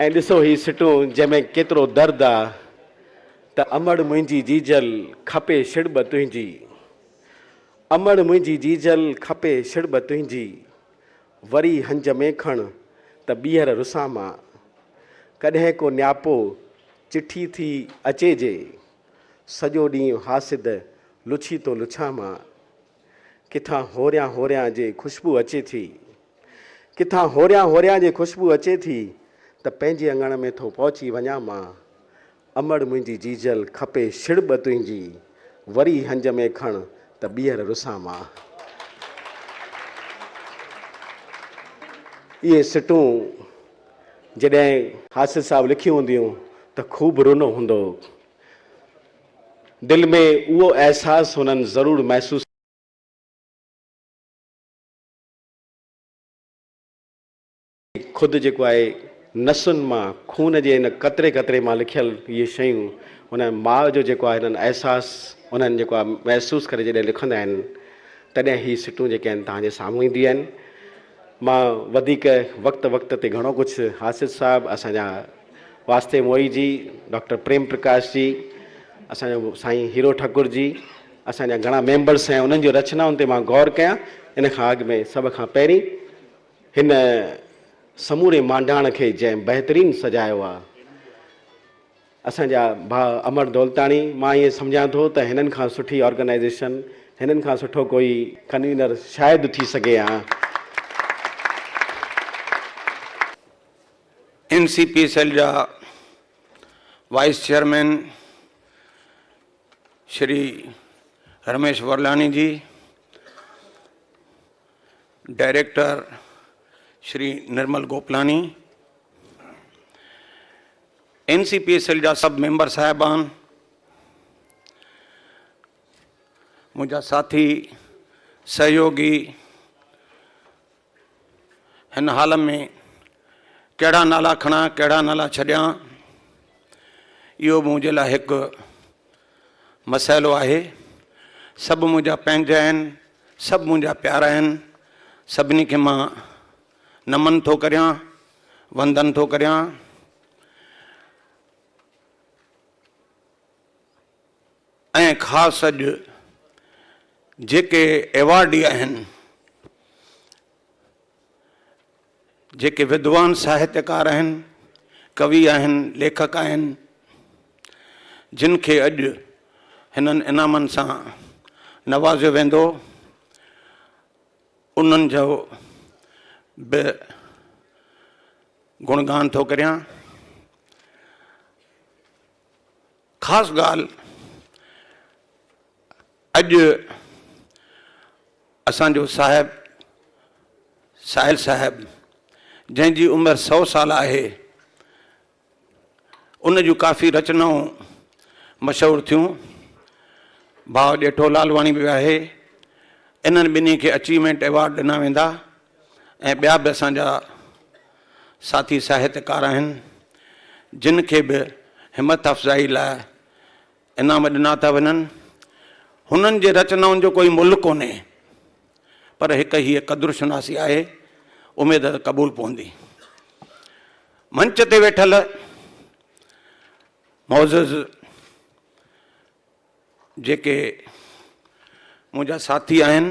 ऐं ॾिसो ही सिटूं जंहिंमें केतिरो दर्द आहे त अमड़ मुंहिंजी जीजल खपे शिड़ब तुंहिंजी, अमड़ मुंहिंजी जीजल खपे शिड़ब तुंहिंजी, वरी हंज में खण त ॿीहर रुसां मां, कॾहिं को न्यापो चिठी थी अचे जे, सॼो ॾींहुं हासिद लुछी तो लुछां मां, किथां होरियां होरियां जे ख़ुशबू अचे थी, किथां होरियां होरियां जे ख़ुशबू अचे थी त पंहिंजे अङण में थो पहुची वञां मां, अमड़ मुंहिंजी जीजल खपे शिड़ब तुंहिंजी, वरी हंज में खण त ॿीहर रुसां मां। इहे सिटूं जॾहिं हासिद साहब लिखियूं हूंदियूं त ख़ूब रुनो हूंदो, दिलि में उहो अहसासु हुननि ज़रूरु महसूसु ख़ुदि जेको आहे नसुनि मां खून जे इन कतरे कतरे मां लिखियल इहे शयूं हुन माउ जो जेको आहे हिननि अहसासु उन्हनि जेको आहे महसूसु करे जॾहिं लिखंदा आहिनि तॾहिं ही सिटूं जेके आहिनि तव्हांजे साम्हूं ईंदियूं आहिनि। मां वधीक वक़्त ते घणो कुझु हासिद साहब, असांजा वास्ते मोई जी, डॉक्टर प्रेम प्रकाश जी, असांजो साईं हीरो ठाकुर जी, असांजा घणा मेंबर्स आहिनि उन्हनि जी रचनाउनि ते मां गौर कयां। इन खां अॻु में सभ खां पहिरीं हिन समूरे मांडाण खे जंहिं बहितरीनु सजायो आहे असांजा भाउ अमर दौलताणी। मां इहे सम्झां थो त हिननि खां सुठी ऑर्गेनाइज़ेशन, हिननि खां सुठो कोई कन्वीनर शायदि थी सघे हा। NCPSL जा वाइस चेयरमैन श्री रमेश वरलानी जी, डायरेक्टर श्री निर्मल गोपलानी, NCPSL जा सब मेंबर साहिबान, मुंहिंजा साथी सहयोगी, हिन हाल में कहिड़ा नाला खणा कहिड़ा नाला छॾियां इहो मुंहिंजे लाइ हिकु मसइलो आहे। सभु मुंहिंजा पंहिंजा आहिनि, सभु मुंहिंजा प्यारा आहिनि, सभिनी खे मां नमन थो करियां, वंदन थो करियां। ऐं ख़ासि अॼु जेके एवॉर्डी आहिनि, जेके विद्वान साहित्यकार आहिनि, कवि आहिनि, लेखक आहिनि, जिन खे अॼु हिननि इनामनि सां नवाज़ियो वेंदो, उन्हनि जो बि गुणगान थो करियां। ख़ासि ॻाल्हि, अॼु असांजो साहिब साहिल साहिब जंहिंजी उमिरि 100 साल आहे, उन जूं काफ़ी रचनाऊं मशहूरु थियूं। भाउ ॼेठो लालवाणी बि आहे। इन्हनि ॿिन्ही खे अचीवमेंट एवॉर्ड ॾिना वेंदा ऐं ॿिया बि असांजा साथी साहित्यकार आहिनि जिन खे बि हिमत अफ़ज़ाई लाइ इनाम ॾिना था वञनि। हुननि जे रचनाउनि जो कोई मुल्ह कोन्हे, पर हिकु हीअ क़दुरशनासी आहे, उमेद त क़बूल पवंदी। मंच ते वेठल मौज़ज़ जेके मुंहिंजा साथी आहिनि,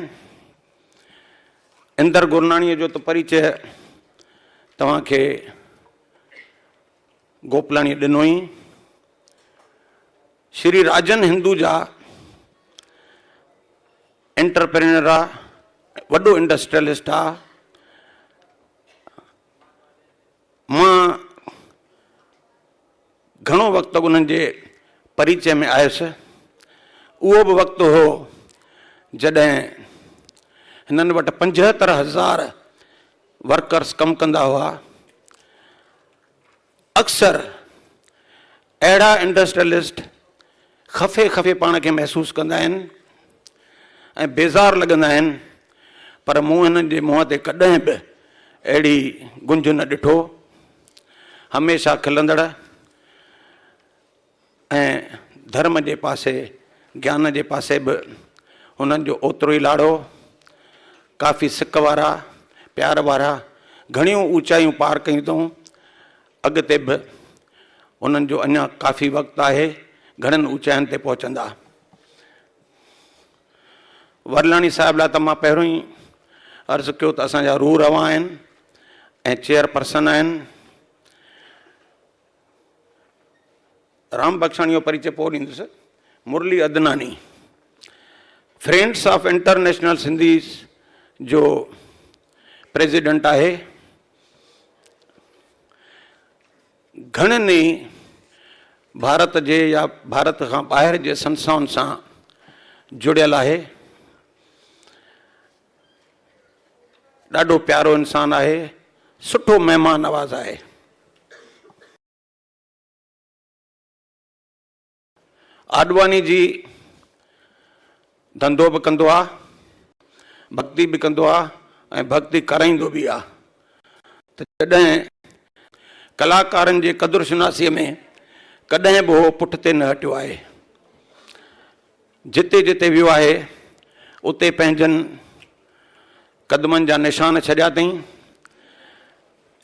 इंदर गुरनाणीअ जो त परिचय तव्हांखे गोपलाणी ॾिनो ई। श्री राजन हिंदूजा एंटरप्रेन्योर आहे, वॾो इंडस्ट्रियलिस्ट आहे। मां घणो वक़्तु उन्हनि जे परिचय में आयुसि। उहो बि वक़्तु हो जॾहिं हिननि वटि 75,000 वर्कर्स कमु कंदा हुआ। अक्सर अहिड़ा इंडस्ट्रियलिस्ट खफ़े खफ़े पाण खे महसूसु कंदा आहिनि ऐं बेज़ार लॻंदा आहिनि, पर मूं हिननि जे मुंहं ते कॾहिं बि अहिड़ी गुंज न ॾिठो। हमेशह खिलंदड़ ऐं धर्म जे पासे, ज्ञान जे पासे बि हुननि जो ओतिरो ई लाड़ो। काफ़ी सिक वारा, प्यार वारा, घणियूं ऊचाइयूं पार कयूं अथऊं। अॻिते बि उन्हनि जो अञा काफ़ी वक़्तु आहे, घणनि ऊचाइनि ते पहुचंदा। वरलाणी साहिब लाइ त मां पहिरियों ई अर्ज़ु कयो त असांजा रूह रवां आहिनि ऐं चेयरपर्सन आहिनि। राम बख्शाणी जो परिचय पोइ ॾींदुसि। मुरली Adnani friends of international Sindhis जो प्रेसिडेंट आहे। घणनि ई भारत जे या भारत खां ॿाहिरि जे संस्थाउनि सां जुड़ियल आहे। ॾाढो प्यारो इंसानु आहे, सुठो महिमान नवाज़ आहे। आडवानी जी धंधो बि कंदो आहे, भक्ति बि कंदो आहे ऐं भक्ति कराईंदो बि आहे। त जॾहिं कलाकारनि जे क़दुरु शुनासीअ में कॾहिं बि उहो पुठिते न हटियो आहे। जिते जिते वियो आहे उते पंहिंजनि क़दमनि जा निशान छॾिया अथई।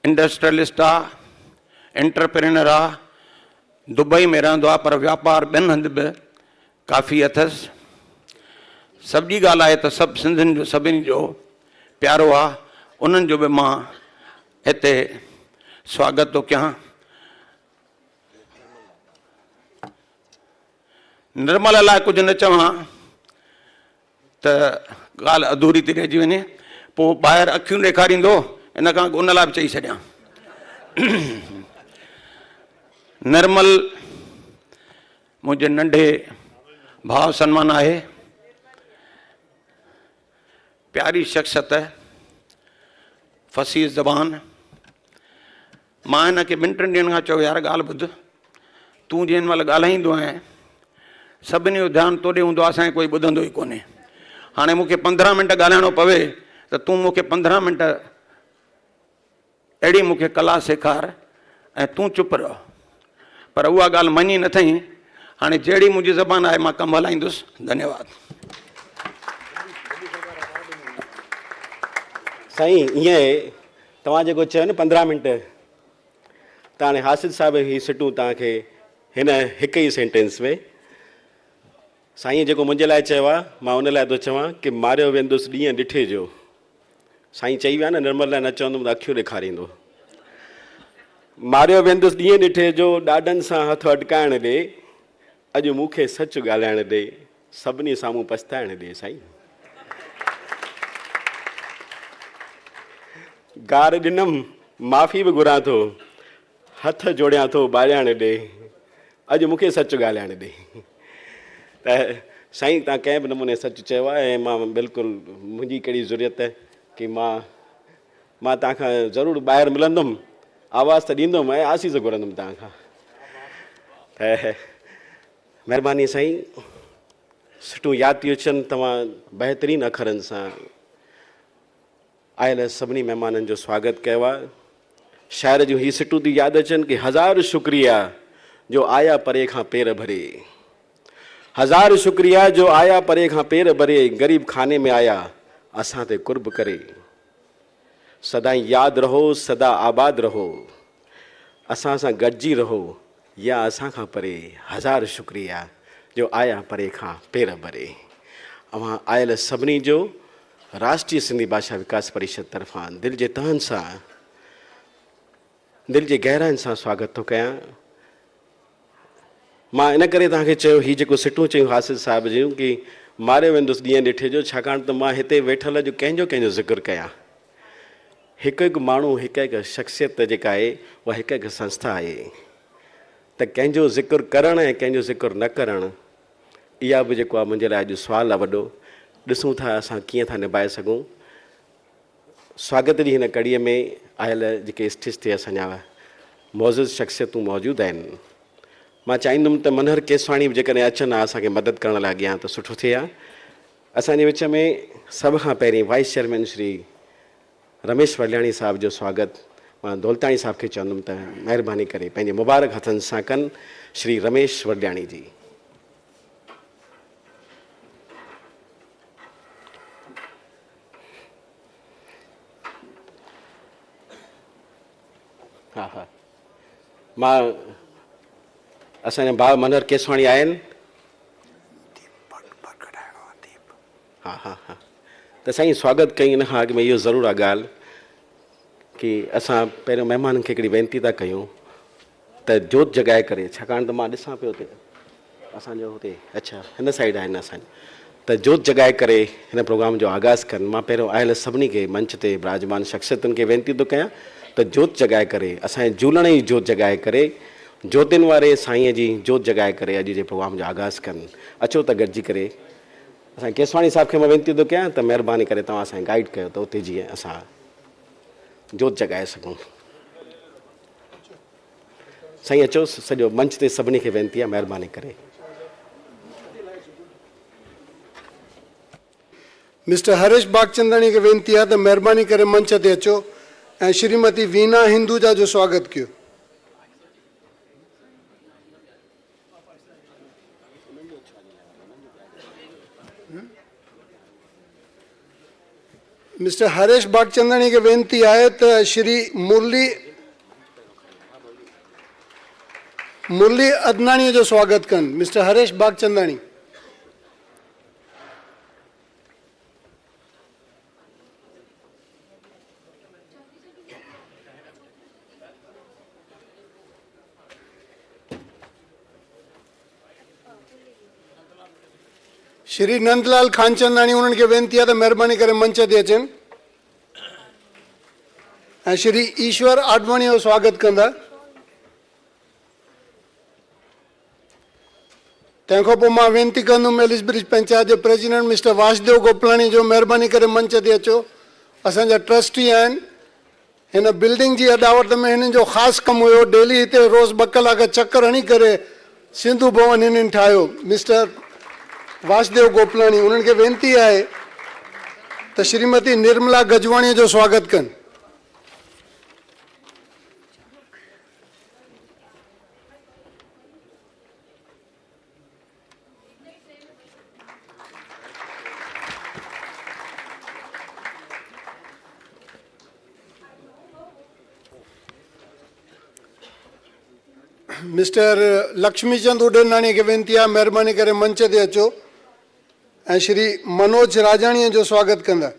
इंडस्ट्रियलिस्ट आहे, एंटरप्रेन्योर आहे, दुबई में रहंदो आहे, पर वापार ॿियनि हंधि बि काफ़ी अथसि। सभ जी ॻाल्हि आहे त सभु सिंधियुनि जो सभिनी जो प्यारो आहे। उन्हनि जो बि मां हिते स्वागत थो कयां। निर्मल लाइ कुझु न चवां त ॻाल्हि अधूरी थी रहिजी वञे, पोइ ॿाहिरि अखियूं ॾेखारींदो, इन खां उन लाइ बि चई छॾियां। निर्मल मुंहिंजे नंढे भाव सन्मान आहे, प्यारी शख़्सियत, फसीह ज़बान। मां हिन खे 2-3 ॾींहंनि खां चयो, यार ॻाल्हि ॿुध, तूं जंहिं महिल ॻाल्हाईंदो आहीं सभिनी जो ध्यानु तोॾे हूंदो आहे, असांखे कोई ॿुधंदो ई कोन्हे। हाणे मूंखे 15 मिंट ॻाल्हाइणो पवे त तूं मूंखे 15 मिंट अहिड़ी मूंखे कला सेखार ऐं तूं चुप रहो। पर उहा ॻाल्हि मञी न अथई। हाणे जहिड़ी मुंहिंजी ज़बान आहे मां कमु हलाईंदुसि। धन्यवाद। साईं, ईअं तव्हां जेको चयो न 15 मिंट, त हाणे हासिद साहिब ही सिटूं तव्हांखे हिन हिक ई सेंटेंस में। साईं जेको मुंहिंजे लाइ चयो आहे, मां उन लाइ थो चवां कि मारियो वेंदुसि ॾींहं ॾिठे जो। साईं चई विया न, निर्मल लाइ न चवंदुमि त अखियूं ॾेखारींदो। मारियो वेंदुसि ॾींहं ॾिठे जो, ॾाॾनि सां हथ अटकाइण ॾे, अॼु मूंखे सच ॻाल्हाइण ॾे, सभिनी साम्हूं पछताइण ॾे। साईं गार ॾिनमि, माफ़ी बि घुरां थो, हथ जोड़ियां थो, ॿारियाण ॾे, अॼु मूंखे सच ॻाल्हाइण ॾे। त साईं तव्हां कंहिं बि नमूने सच चयो आहे ऐं मां बिल्कुलु, मुंहिंजी कहिड़ी ज़रूरत आहे कि मां तव्हांखां ज़रूरु ॿाहिरि मिलंदुमि, आवाज़ त ॾींदुमि ऐं आसीस घुरंदुमि तव्हां खां। त महिरबानी साईं, सुठियूं यादि थी अचनि। तव्हां बहितरीनु अखरनि सां आयल सभिनी महिमाननि जो स्वागत कयो आहे। शाइर जूं ही सिटूं थी यादि अचनि कि 1000 शुक्रिया जो आया परे खां पेर भरे, 1000 शुक्रिया जो आया परे खां पेर भरे, ग़रीब खाने में आया असां ते कुर्ब करे। सदाई यादि रहो, सदा आबाद रहो, असां सां गॾिजी रहो या असां खां परे हज़ार शुक्रिया जो आया परे खां पेर भरे। अवां आयल सभिनी जो राष्ट्रीय सिंधी भाषा विकास परिषद तरफ़ां दिलि जे तहनि सां, दिलि जे गहराइनि सां स्वागत थो कयां। मां इन करे तव्हांखे चयो हीअ जेको सिटूं चयूं हासिल साहिब जूं कि मारियो वेंदुसि ॾींहं ॾिठे जो, छाकाणि त मां हिते वेठल जो कंहिंजो ज़िक्र कयां। हिकु हिकु माण्हू, हिकु हिकु शख़्सियत जेका आहे उहा हिकु हिकु संस्था आहे, त कंहिंजो ज़िक्र करणु ऐं कंहिंजो ज़िक्र न करणु, इहा बि जेको आहे मुंहिंजे लाइ अॼु सुवालु आहे वॾो। ॾिसूं था असां कीअं था निभाए सघूं। स्वागत जी हिन कड़ीअ में आयल जेके स्टेज ते असांजा मौजूदु शख़्सियतूं मौजूदु आहिनि, मां चाहींदुमि त मनोहर केसवाणी बि जेकॾहिं अचनि हा असांखे मदद करण लाइ अॻियां त सुठो थिए हा। असांजे विच में सभ खां पहिरीं वाइस चेयरमैन श्री रमेश वरल्याणी साहिब जो स्वागत मां दौलताणी साहिब खे चवंदुमि त महिरबानी करे पंहिंजे मुबारक हथनि सां कनि। श्री रमेश वरल्याणी जी। हा हा, मां असांजा भाउ मनोहर केसवाणी आहिनि। हा हा हा, त साईं स्वागत कई। इन खां अॻु में इहो ज़रूरु आहे ॻाल्हि कि असां पहिरियों महिमाननि खे हिकिड़ी वेनिती था कयूं त जोत जॻाए करे, छाकाणि त मां ॾिसां पियो हुते असांजो हुते अच्छा हिन साइड आहिनि असांजो, त जोत जॻाए करे हिन प्रोग्राम जो आगाज़ कनि। मां पहिरियों आयल सभिनी खे मंच ते विराजमान शख़्सियतुनि खे वेनिती थो कयां त जोत जॻाए करे, असांजे झूलण जी जोत जॻाए करे, ज्योतियुनि वारे साईंअ जी जोत जॻाए करे अॼु जे प्रोग्राम जो आगाज़ कनि। अचो त गॾिजी करे असां केसवाणी साहिब खे मां वेनिती थो कयां त महिरबानी करे तव्हां असांखे गाइड कयो त उते जीअं असां जोत जॻाए सघूं। साईं अचो, सॼो मंच ते सभिनी खे वेनिती आहे, महिरबानी करे। मिस्टर हरेश बागचंदाणी खे वेनिती आहे त महिरबानी करे मंच ते अचो ऐं श्रीमती वीना हिंदूजा जो स्वागत कयो। मिस्टर हरेश बागचंदाणी खे वेनिती आहे त श्री मुरली अदनाणीअ जो स्वागत कनि। मिस्टर हरेश बागचंदाणी। श्री नंदलाल खानचंदाणी, उन्हनि खे वेनिती आहे त महिरबानी करे मंच ते अचनि ऐं श्री ईश्वर आडवाणी जो स्वागत कंदा। तंहिंखां पोइ मां वेनिती कंदुमि एलिसब्रिज पंचायत जे प्रेसिडेंट मिस्टर वासुदेव गोपलाणी जो, महिरबानी करे मंच ते अचो। असांजा ट्रस्टी आहिनि। हिन बिल्डिंग जी अॾावत में हिननि जो ख़ासि कमु हुयो, डेली हिते रोज़ 2 कलाक चकर हणी करे सिंधु भवन हिननि ठाहियो। मिस्टर वासुदेव गोपलाणी, उन्हनि खे वेनिती आहे त श्रीमती निर्मला गजवाणीअ जो स्वागत कनि। मिस्टर लक्ष्मीचंद उडेनाणी खे वेनिती आहे महिरबानी करे मंच ते अचो ऐं श्री मनोज राजाणीअ जो स्वागत कंदा।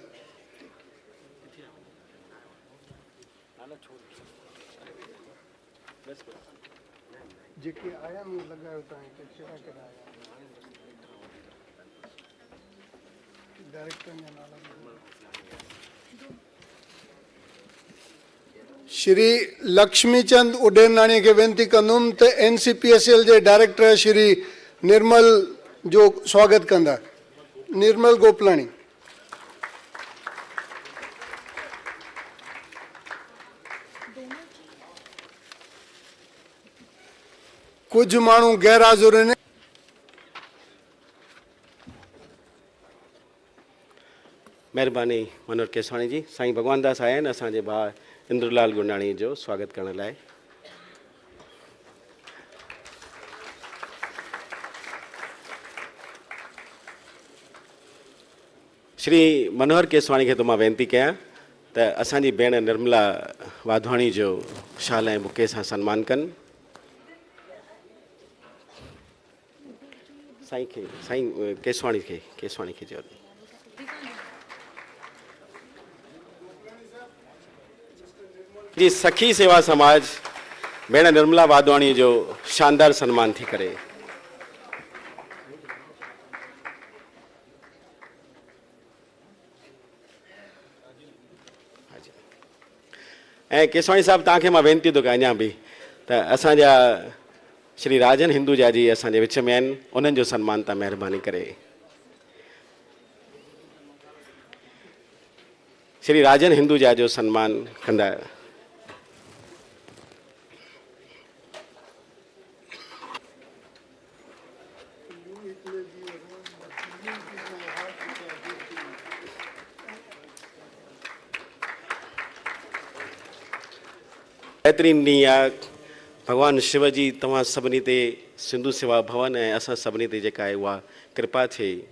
श्री लक्ष्मीचंद उडेनाणी खे वेनिती कंदुमि त NCPSL जे डायरेक्टर श्री निर्मल जो स्वागत कंदा। निर्मल गोपलाणी। कुछ माण्हू गैर हाज़िर आहिनि। महिरबानी मनोहर केसवाणी जी। साईं भगवान दास आया आहिनि असांजे भाउ इंद्रलाल गुरनाणी जो स्वागत करण लाइ। श्री मनोहर केसवाणी खे तो मां वेनिती कयां त असांजी भेण निर्मला वाधवाणी जो शाल ऐं बुके सां सन्मान कनि। साईं खे, साईं केसवाणी खे चयो। जी सखी सेवा समाज भेण निर्मला वाधवाणी जो शानदार सन्मान थी करे। ऐं केसवाणी साहब तव्हांखे मां वेनिती थो कयां अञा बि त असांजा श्री राजन हिंदूजा जी असांजे विच में आहिनि, उन्हनि जो सन्मान तव्हां महिरबानी करे। श्री राजन हिंदूजा जो सन्मान कंदा। बेहतरीन ॾींहुं आहे। भगवान शिव जी तव्हां सभिनी ते सिंधु सेवा भवन ऐं असां सभिनी ते जेका आहे उहा कृपा थिए,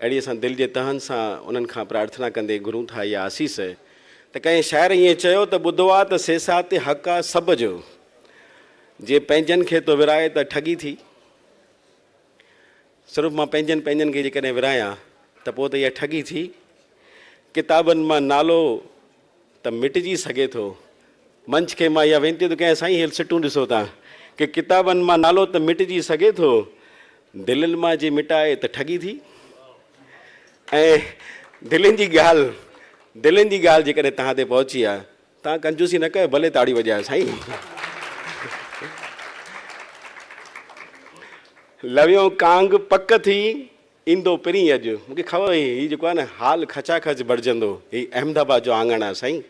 अहिड़ी असां दिलि जे तहनि सां उन्हनि खां प्रार्थना कंदे घुरूं था इहा आसीस त कंहिं शाइर ईअं चयो त ॿुधो आहे त सेसा ते हक़ आहे सभ जो, जे पंहिंजनि खे थो विराए त ठगी थी। सिर्फ़ु मां पंहिंजनि खे जेकॾहिं विरायां त पोइ त इहा ठगी थी। किताबनि मां नालो त मिटिजी सघे थो। मंच खे मां इहा वेनिती थो कयां, साईं हीअ सिटूं ॾिसो तव्हां कि किताबनि मां नालो त मिटिजी सघे थो, दिलनि मां जे मिटाए त ठगी थी। ऐं दिलनि जी ॻाल्हि जेकॾहिं तव्हां ते पहुची आहे, तव्हां कंजूसी न कयो, भले ताड़ी वॼायो साईं। लवियो कांग पक थी ईंदो पिरी अॼु। मूंखे ख़बर हुई हीअ जेको आहे न हाल खचाखच भरिजंदो। हीअ अहमदाबाद जो आंगण आहे साईं।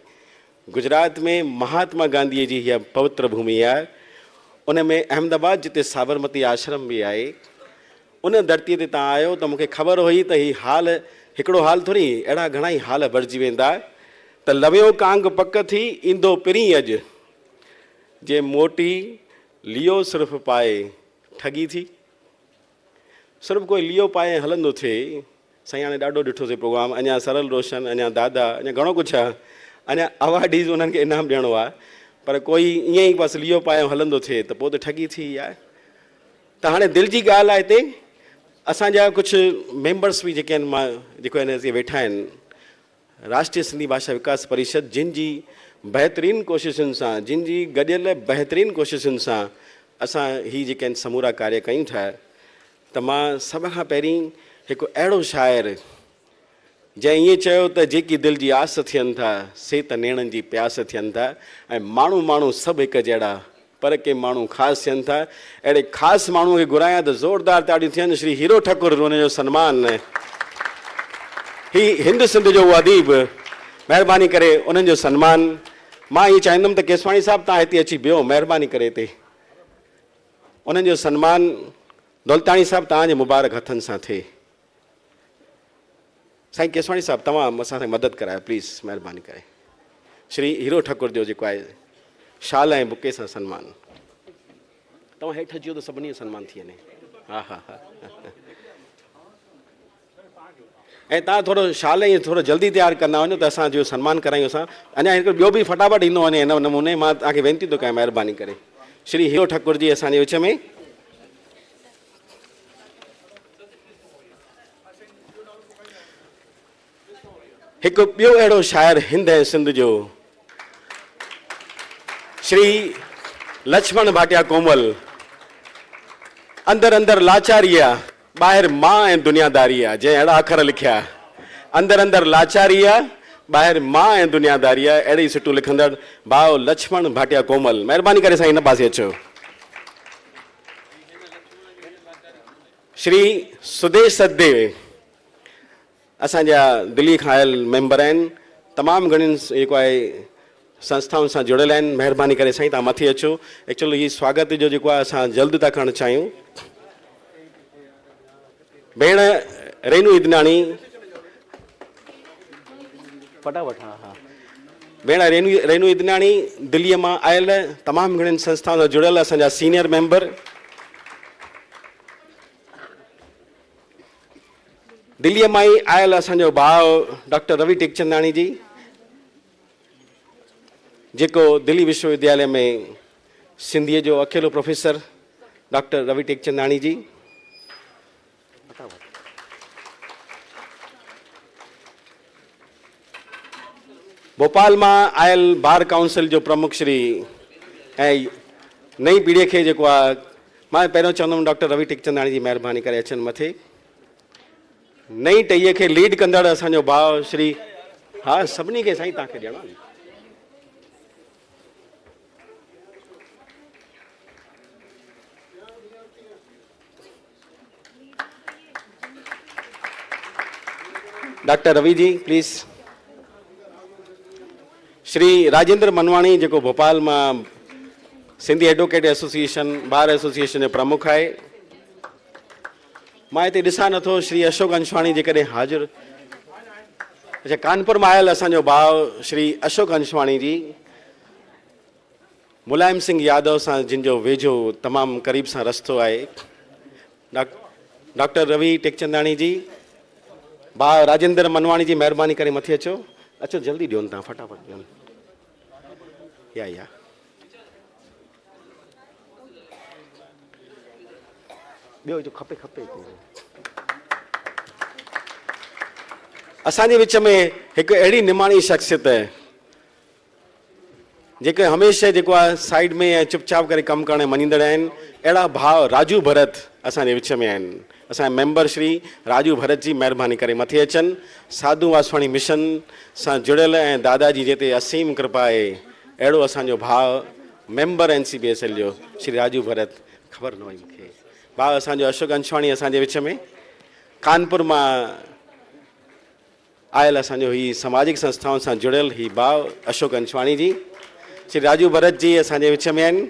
गुजरात में महात्मा गांधीअ जी हीअ पवित्र भूमि आहे। उन में अहमदाबाद जिते साबरमती आश्रम बि आहे, उन धरतीअ ते तव्हां आहियो त मूंखे ख़बर हुई त हीउ हाल हिकिड़ो हाल थोरी, अहिड़ा घणा ई हाल भरिजी वेंदा त लवियो कांग पक थी ईंदो पिरी अॼु, जे मोटी लियो सिर्फ़ु पाए ठगी थी। सिर्फ़ु कोई लियो पाए हलंदो थिए। साईं हाणे ॾाढो ॾिठोसीं प्रोग्राम, अञा सरल रोशन, अञा दादा, अञा घणो कुझु आहे, अञा अवार्डीज़ उन्हनि खे इनाम ॾियणो आहे, पर कोई ईअं ई बसि लियो पाए हलंदो थिए त पोइ त ठगी थी आहे। त हाणे दिलि जी ॻाल्हि आहे हिते। असांजा कुझु मेंबर्स बि जेके आहिनि, मां जेको हिन ते वेठा आहिनि, राष्ट्रीय सिंधी भाषा विकास परिषद, जिन जी बहितरीन कोशिशुनि सां, जिन जी गॾियल बहितरीन कोशिशुनि सां असां हीअ जेके आहिनि समूरा कार्य कयूं था, त मां सभ खां पहिरीं हिकु अहिड़ो शाइर जंहिं ईअं चयो त जेकी दिलि जी आस थियनि था से त नेणनि जी प्यास थियनि था, ऐं माण्हू सभु हिकु जहिड़ा पर के माण्हू ख़ासि थियनि था। अहिड़े ख़ासि माण्हूअ खे घुरायां त ज़ोरदार ताड़ियूं थियनि। श्री हीरो ठाकुर, उनजो सन्मान। ही हिंद सिंध जो अदीब, महिरबानी करे उन्हनि जो सन्मान। मां इहो चाहींदुमि त केसवाणी साहिबु तव्हां हिते अची बीहो, महिरबानी करे हिते उन्हनि जो सन्मान। दौलताणी साहिबु तव्हांजे मुबारक हथनि सां थिए। साईं केसवाणी साहिबु तव्हां असांखे मदद करायो प्लीज़, महिरबानी करे। श्री हीरो ठाकुर जो जेको आहे शाल ऐं बुके सां सन्मान। तव्हां हेठि अचो त सभिनी जो सन्मान थी वञे। हा हा हा। ऐं तव्हां थोरो शाल ऐं थोरो जल्दी तयारु कंदा वञो त असां जो सन्मान करायूं। असां अञा हिकिड़ो ॿियो बि फटाफट ईंदो वञे हिन नमूने। मां तव्हांखे वेनिती थो कयां, महिरबानी करे। श्री हीरो ठाकुर जी असांजे विच में। हिकु ॿियो अहिड़ो शाइर हिंद ऐं सिंध जो, श्री लक्ष्मण भाटिया कोमल। अंदरि अंदरि लाचारी आहे, ॿाहिरि मां ऐं दुनियादारी आहे। जंहिं अहिड़ा अखर लिखिया, अंदरि अंदरि लाचारी आहे, ॿाहिरि मां ऐं दुनियादारी आहे। अहिड़ी सिटूं लिखंदड़ भाउ लक्ष्मण भाटिया कोमल, महिरबानी करे साईं हिन पासे अचो। श्री सुदेश सचदेव असांजा दिल्ली खां आयल मेंबर आहिनि, तमामु घणियुनि जेको आहे संस्थाउनि सां जुड़ियल आहिनि। महिरबानी करे साईं तव्हां मथे अचो। एक्चुअली हीअ स्वागत जो जेको आहे असां जल्द था करणु चाहियूं। भेण रेनू इदनाणी, फटाफट। हा हा। भेण रेनू इदनाणी दिल्लीअ मां आयल, तमामु घणियुनि संस्थाउनि सां जुड़ियल असांजा सीनियर मेंबर। दिल्लीअ मां ई आयल असांजो भाउ डॉक्टर रवि टेकचंदाणी जी। जेको दिल्ली विश्वविद्यालय में सिंधीअ जो अकेलो प्रोफेसर डॉक्टर रवि टेकचंदाणी जी, भोपाल में आयल बार काउंसिल जो प्रमुख श्री ऐं नई पीढ़ी के जेको आहे मां पहिरियों चवंदुमि डॉक्टर रवि टेकचंदाणी जी महिरबानी करे अचनि मथे। नई टईअ खे लीड कंदड़ असांजो भाउ श्री, हा सभिनी खे साईं तव्हांखे ॾियणो आहे। Doctor Ravi ji please. श्री राजेंद्र मनवाणी जेको भोपाल में Sindhi advocate association bar association जो प्रमुख है। मां हिते ॾिसां नथो श्री अशोक अंशवाणी जेकॾहिं हाज़िर, अच्छा कानपुर में आयल असांजो भाउ श्री अशोक अंशवाणी जी, मुलायम सिंह यादव सां जिन जो वेझो तमामु क़रीब सां रस्तो आहे। डॉक्टर रवि टेकचंदाणी जी, भाउ राजेंद्र मनवाणी जी महिरबानी करे मथे अचो, अचो जल्दी ॾियोनि तव्हां फटाफट ॾियोनि। या ॿियो जो खपे असांजे विच में हिकु अहिड़ी निमाणी शख़्सियत जेके हमेशह जेको आहे साइड में ऐं चुपचाप करे कमु करण मञींदड़ आहिनि, अहिड़ा भाउ राजू भरत असांजे विच में आहिनि। असांजे मेंबर श्री राजू भरत जी महिरबानी करे मथे अचनि। साधू वासवाणी मिशन सां जुड़ियल ऐं दादाजी जिते असीम कृपा आहे, अहिड़ो असांजो भाउ मेंबर NCBSL जो श्री राजू भरत, ख़बर न हुई मूंखे। भाउ असांजो अशोक अंशवाणी असांजे विच में, कानपुर मां आयल असांजो ही सामाजिक संस्थाउनि सां जुड़ियल ही भाउ अशोक अंशवाणी जी, श्री राजू भरत जी असांजे विच में आहिनि।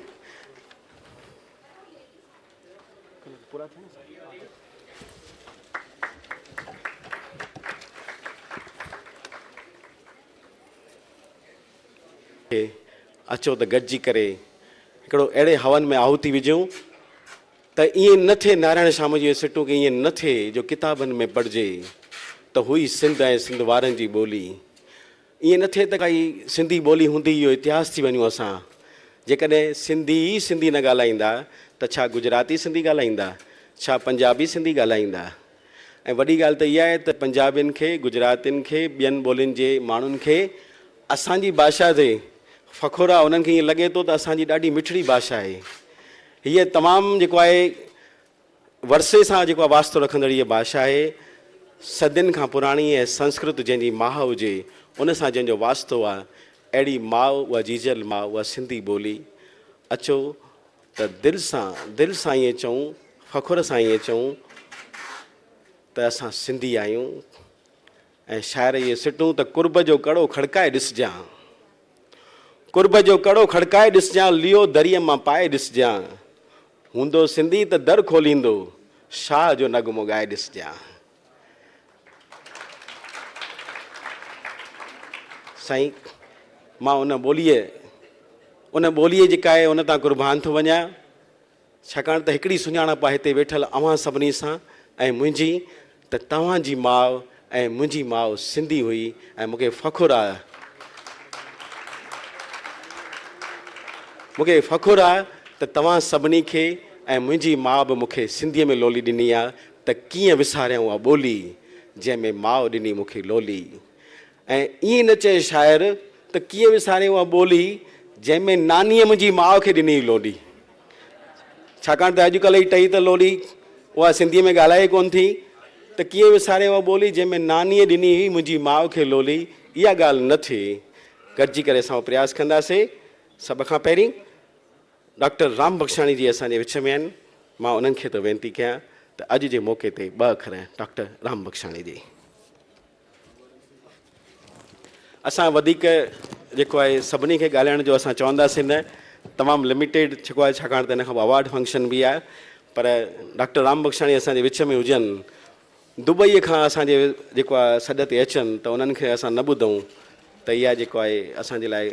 अचो त गॾिजी करे हिकिड़ो अहिड़े हवन में आहुति विझूं त ईअं न थिए नारायण श्याम जी सिटूं की ईअं न थिए जो किताबनि में पढ़िजे त हुई सिंध ऐं सिंध वारनि जी ॿोली। ईअं न थिए त काई सिंधी ॿोली हूंदी इहो इतिहास थी वञूं असां। जेकॾहिं सिंधी न ॻाल्हाईंदा त छा गुजराती सिंधी ॻाल्हाईंदा, छा पंजाबी सिंधी ॻाल्हाईंदा? ऐं वॾी ॻाल्हि त इहा आहे त पंजाबियुनि खे, गुजरातियुनि खे, ॿियनि ॿोलियुनि जे माण्हुनि खे असांजी भाषा ते फ़ख़ुरु आहे। उन्हनि खे ईअं लॻे थो त असांजी ॾाढी मिठड़ी भाषा आहे। हीअ तमामु जेको आहे वर्से सां जेको आहे वास्तो रखंदड़ इहा भाषा आहे। सदियुनि खां पुराणी ऐं संस्कृत जंहिंजी माउ हुजे, उन सां जंहिंजो वास्तो आहे, अहिड़ी माउ, उहा जीजल माउ, उहा सिंधी ॿोली। अचो त दिलि सां ईअं चऊं, फ़ख़ुर सां ईअं चऊं त असां सिंधी आहियूं। ऐं शाइर इहे सिटूं त कुर्ब जो कड़ो खड़काए ॾिसजां, कुर्ब जो कड़ो खड़काए ॾिसजां, लियो दरीअ मां पाए ॾिसजां, हूंदो सिंधी त दर खोलींदो, शाह जो नगमो ॻाए ॾिसजां। साईं मां उन ॿोलीअ जेका आहे उन तां क़ुर्बान थो वञा, छाकाणि त हिकिड़ी सुञाणप आहे हिते वेठल अव्हां सभिनी सां ऐं मुंहिंजी, त तव्हांजी माउ ऐं मुंहिंजी माउ सिंधी हुई। ऐं मूंखे फ़ख़ुरु आहे त तव्हां सभिनी खे ऐं मुंहिंजी माउ बि मूंखे सिंधीअ में लोली ॾिनी आहे। त कीअं विसारियां उहा ॿोली जंहिंमें माउ ॾिनी मूंखे लोली। ऐं ईअं न चए शाइर त कीअं विसारियां उहा ॿोली जंहिंमें नानीअ मुंहिंजी माउ खे ॾिनी लोली। छाकाणि त अॼुकल्ह जी टई त लोली उहा सिंधीअ में ॻाल्हाए कोन थी, त कीअं विसारे उहा ॿोली जंहिंमें नानीअ ॾिनी हुई मुंहिंजी माउ खे लोली। इहा ॻाल्हि न थिए, गॾिजी करे असां प्रयास कंदासीं। सभ खां पहिरीं डॉक्टर राम बख्शाणी जी असांजे विच में आहिनि। मां उन्हनि खे त वेनिती कयां त अॼु जे मौक़े ते ॿ अखर डॉक्टर राम बख्शाणी जी। असां वधीक जेको आहे सभिनी खे ॻाल्हाइण जो असां चवंदासीं न, तमामु लिमिटेड जेको आहे, छाकाणि त हिन खां अवार्ड फंक्शन बि आहे। पर डॉक्टर राम बख्शाणी असांजे विच में हुजनि, दुबईअ खां असांजे जेको आहे सॾ ते अचनि, त उन्हनि खे असां न ॿुधूं त इहा जेको आहे असांजे लाइ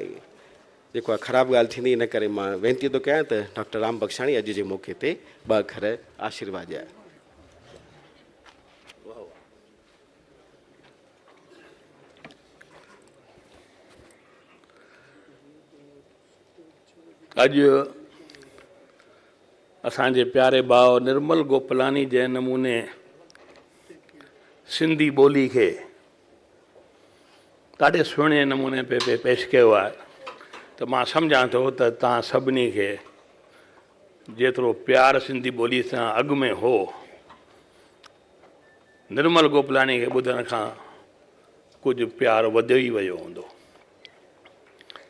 जेको आहे ख़राबु ॻाल्हि थींदी। इन करे मां वेनिती थो कयां त डॉक्टर राम बख्शाणी अॼु जे मौक़े ते ॿ अखर आशीर्वाद ॾिया। अॼु असांजे प्यारे भाउ निर्मल गोपलानी जंहिं नमूने सिंधी ॿोली खे ॾाढे सुहिणे नमूने पेश कयो आहे त मां सम्झां थो त तव्हां सभिनी खे जेतिरो प्यार सिंधी ॿोली सां अॻु में हो, निर्मल गोपलानी खे ॿुधण खां कुझु प्यार वधियो ई वियो हूंदो।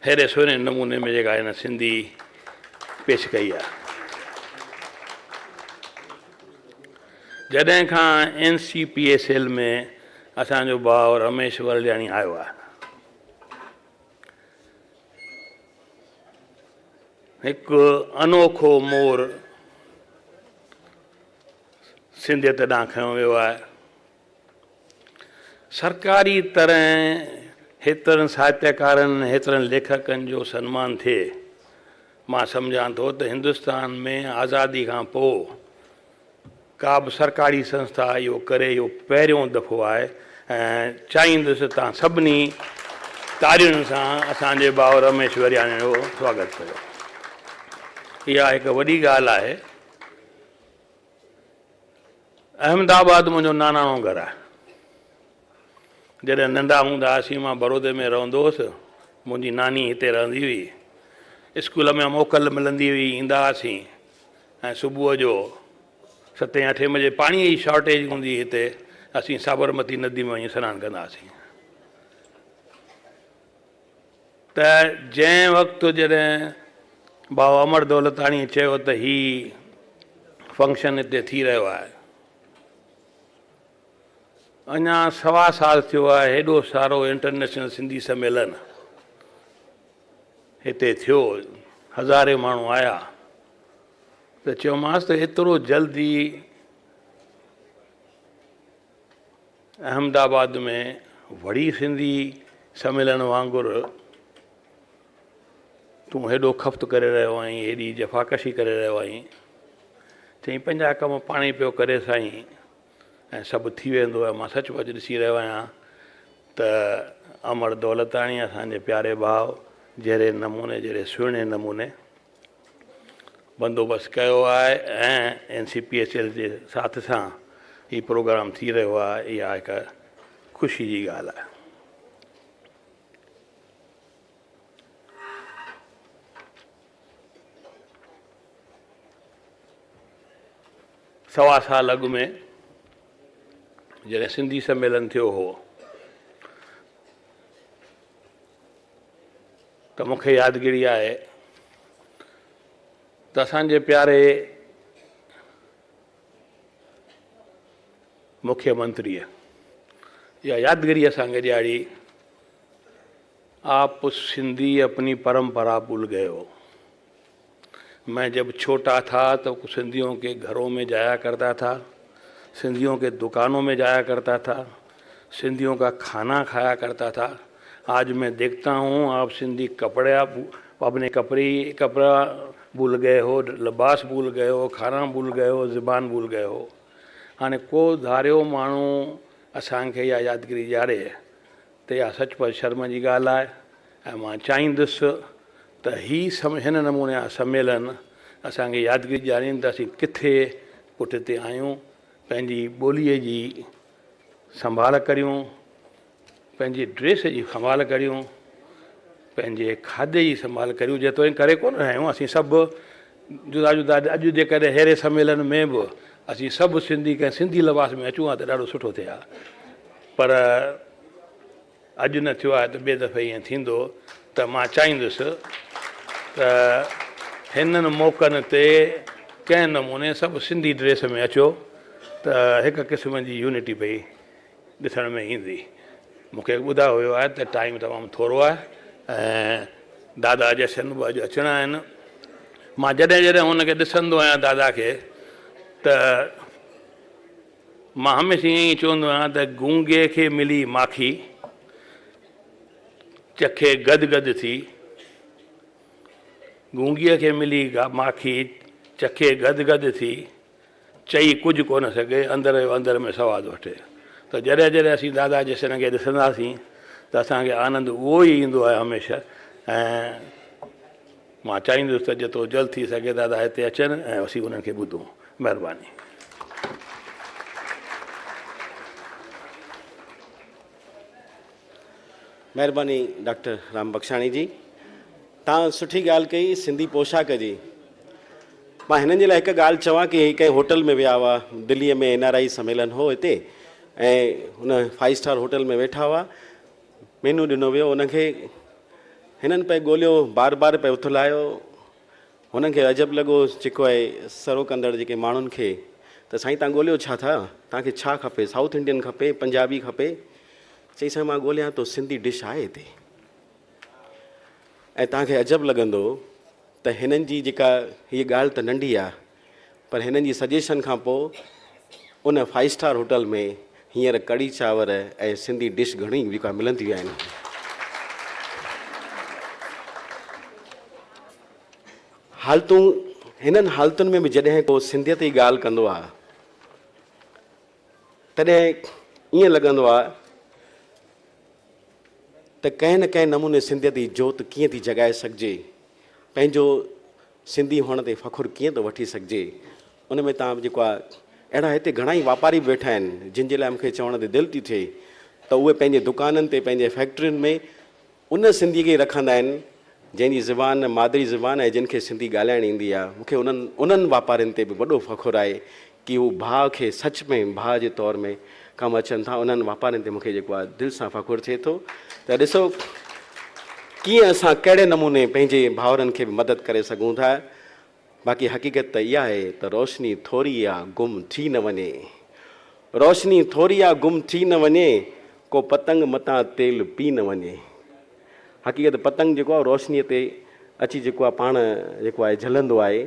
अहिड़े सुहिणे नमूने में जेका हिन सिंधी पेश कई आहे। जॾहिं खां NCPSL में असांजो भाउ रमेश वरजाणी आयो आहे, हिकु अनोखो मोड़ सिंधियत ॾांहुं खयो वियो आहे। सरकारी तरह हेतिरनि साहित्यकारनि हेतिरनि लेखकनि जो सन्मान थिए, मां सम्झां थो त हिंदुस्तान में आज़ादी खां पोइ का बि सरकारी संस्था इहो करे, इहो पहिरियों दफ़ो आहे। ऐं चाहींदुसि तव्हां सभिनी तारियुनि सां असांजे भाउ रमेश वरजाणी जो स्वागत कयो। इहा हिकु वॾी ॻाल्हि आहे। अहमदाबाद मुंहिंजो नानाणो घरु आहे। जॾहिं नंढा हूंदा हुआसीं, मां बड़ौदे में रहंदो हुउसि, मुंहिंजी नानी हिते रहंदी हुई, स्कूल में मोकल मिलंदी हुई, ईंदा हुआसीं ऐं सुबुह जो 7-8 बजे पाणीअ जी शॉर्टेज हूंदी हिते, असीं साबरमती नदी में वञी सनानु कंदा हुआसीं। त जंहिं वक़्तु जॾहिं भाउ अमर दौलताणी चयो त ही फंक्शन हिते थी रहियो आहे, अञा 1.25 साल थियो आहे, हेॾो सारो इंटरनेशनल सिंधी सम्मेलन हिते थियो, हज़ारे माण्हू आया, त चयोमांसि त एतिरो जल्दी अहमदाबाद में वड़ी सिंधी सम्मेलन वांगुरु तूं हेॾो खफ़्त करे रहियो आहीं, हेॾी जफ़ाकशी करे रहियो आहीं। चई पंहिंजा कम पाण ई पियो करे साईं, ऐं सभु थी वेंदो आहे। मां सचमुच ॾिसी रहियो आहियां त अमर दौलताणी असांजे प्यारे भाउ जहिड़े नमूने, जहिड़े सुहिणे नमूने बंदोबस्तु कयो आहे ऐं NCPSL जे साथ सां हीउ प्रोग्राम थी रहियो आहे। इहा हिकु ख़ुशी जी ॻाल्हि आहे। सवा साल अॻु में जॾहिं सिंधी सम्मेलन थियो हो, त मूंखे यादगिरी आहे त असांजे प्यारे मुख्यमंत्रीअ इहा यादगिरी असांखे ॾियारी, आप सिंधी अपनी परंपरा भूल गए हो। मैं जब छोटा था तो सिंधियों के घरों में जाया करता था, सिंधियों के दुकानों में जाया करता था, सिंधियों का खाना खाया करता था। आज मैं देखता हूँ आप सिंधी अपने कपड़ा भूल गए हो, लिबास भूल गए हो, खाना भूल गए हो, ज़ुबान भूल गए हो। हाणे को धारियो माण्हू असांखे इहा यादगिरी ॾियारे त इहा सचुपचु शर्म जी ॻाल्हि आहे। ऐं मां चाहींदुसि त हिन नमूने जा सम्मेलन असांखे यादगिरी ॾियारीनि त असीं किथे पुठिते आहियूं, पंहिंजी ॿोलीअ जी संभाल करियूं, पंहिंजी ड्रेस जी संभाल करियूं, पंहिंजे खाधे जी संभाल करियूं। जेतिरो करे कोन रहिया आहियूं असीं सभु जुदा जुदा। अॼु जेकॾहिं अहिड़े सम्मेलन में बि असीं सभु सिंधी कंहिं सिंधी लिबास में अचूं हा त ॾाढो सुठो थिए हा, पर अॼु न थियो आहे त ॿिए दफ़े ईअं थींदो। त मां चाहींदुसि त हिननि मौक़नि ते कंहिं नमूने सभु सिंधी ड्रेस में अचो, त हिकु क़िस्म जी यूनिटी पई ॾिसण में ईंदी। मूंखे ॿुधायो वियो आहे त टाइम तमामु थोरो आहे ऐं दादा जशन बि अॼु अचिणा आहिनि। मां जॾहिं जॾहिं हुनखे ॾिसंदो आहियां दादा खे, त मां हमेशह ईअं ई चवंदो आहियां त गूंगे खे मिली माखी चखे गदगद थी, गूंगीअ खे मिली माखी चखे गदगद थी, चई कुझु कोन सघे अंदर जो अंदर में सवादु वठे। त जॾहिं जॾहिं असीं दादा जशन खे ॾिसंदासीं त असांखे आनंद उहो ई ईंदो आहे हमेशह। ऐं मां चाहींदुसि त जेतिरो जल्द थी सघे दादा हिते अचनि ऐं असीं उन्हनि खे ॿुधूं। महिरबानी। महिरबानी डॉक्टर राम बख्शाणी जी, तव्हां सुठी ॻाल्हि कई सिंधी पोशाक जी। मां हिननि जे लाइ हिकु ॻाल्हि चवां कि कंहिं होटल में विया हुआ, दिल्लीअ में NRI सम्मेलन हो हिते, ऐं हुन 5 स्टार होटल में वेठा हुआ, मेनू ॾिनो वियो उनखे, हिननि पे ॻोल्हियो, बार बार पे उथलायो, हुननि खे अजब लॻो जेको आहे सरो कंदड़ जेके माण्हुनि खे, त साईं तव्हां ॻोल्हियो छा था, तव्हांखे छा खपे, साउथ इंडियन खपे, पंजाबी खपे? चई साईं मां ॻोल्हियां थो सिंधी डिश आहे हिते। ऐं तव्हांखे अजब लॻंदो त हिननि जी जेका हीअ ॻाल्हि त नंढी आहे, पर हिननि जी सजेशन खां पोइ उन 5 स्टार होटल में हींअर कढ़ी चांवर ऐं सिंधी डिश घणी जेका मिलंदियूं आहिनि। हालतूं हिननि हालतुनि में बि जॾहिं को सिंधियत जी ॻाल्हि कंदो आहे तॾहिं ईअं लॻंदो आहे त कंहिं न कंहिं नमूने सिंधियत जी जोति कीअं थी जॻाए सघिजे, पंहिंजो सिंधी हुअण ते फ़ख़ुरु कीअं थो वठी सघिजे। उन में तव्हां जेको आहे अहिड़ा हिते घणा ई वापारी बि वेठा आहिनि जिन जे लाइ मूंखे चवण ते दिलि थी थिए त उहे पंहिंजे दुकाननि ते, पंहिंजे फैक्ट्रियुनि में उन सिंधीअ खे रखंदा आहिनि जंहिंजी ज़ुबान मादरी ज़ुबान आहे, जिन खे सिंधी ॻाल्हाइण ईंदी आहे। मूंखे उन्हनि वापारियुनि ते बि वॾो फ़ख़ुरु आहे कि उहे भाउ खे सच में भाउ जे तौर में कमु अचनि था। उन्हनि वापारियुनि ते मूंखे जेको आहे दिलि सां फ़ख़ुरु थिए थो त ॾिसो कीअं असां कहिड़े नमूने पंहिंजे भाउरनि खे बि मदद करे सघूं था। बाक़ी हक़ीक़त त इहा आहे त रोशनी थोरी आहे गुम थी न वञे, रोशनी थोरी आहे गुम थी न वञे, को पतंग मतां तेल पी न वञे। हक़ीक़त पतंग जेको आहे रोशनीअ ते अची जेको आहे पाण जेको आहे जलंदो आहे,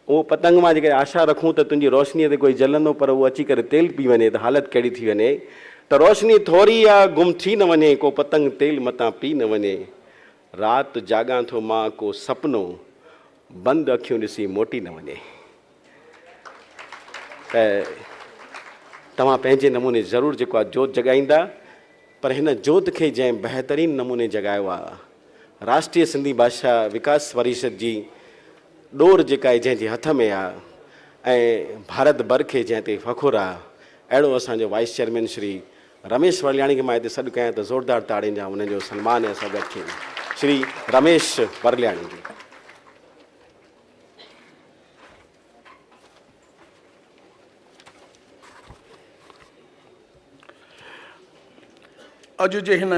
उहो पतंग मां जेके आशा रखूं त तुंहिंजी रोशनीअ ते कोई जलंदो पर उहो अची करे तेल पी वञे त हालत कहिड़ी थी वञे। त रोशनी थोरी आहे गुम थी न वञे, को पतंग तेल मतां पी न वञे। राति जाॻां थो मां को सपनो, बंदि अखियूं ॾिसी मोटी न वञे। त तव्हां पंहिंजे नमूने ज़रूरु जेको आहे जोत जॻाईंदा, पर हिन जोत खे जंहिं बहितरीन नमूने जॻायो आहे, राष्ट्रीय सिंधी भाषा विकास परिषद जी ॾोर जेका आहे जंहिंजे हथ में आहे, ऐं भारत भर खे जंहिं ते फ़ख़ुरु आहे, अहिड़ो असांजो वाइस चेयरमैन श्री रमेश वरलियाणी खे मां हिते सॾु कयां त ज़ोरदार ताड़ियुनि जा उन्हनि जो सन्मान ऐं सां गॾु थिए श्री रमेश वरलियाणी जी। अॼु जे हिन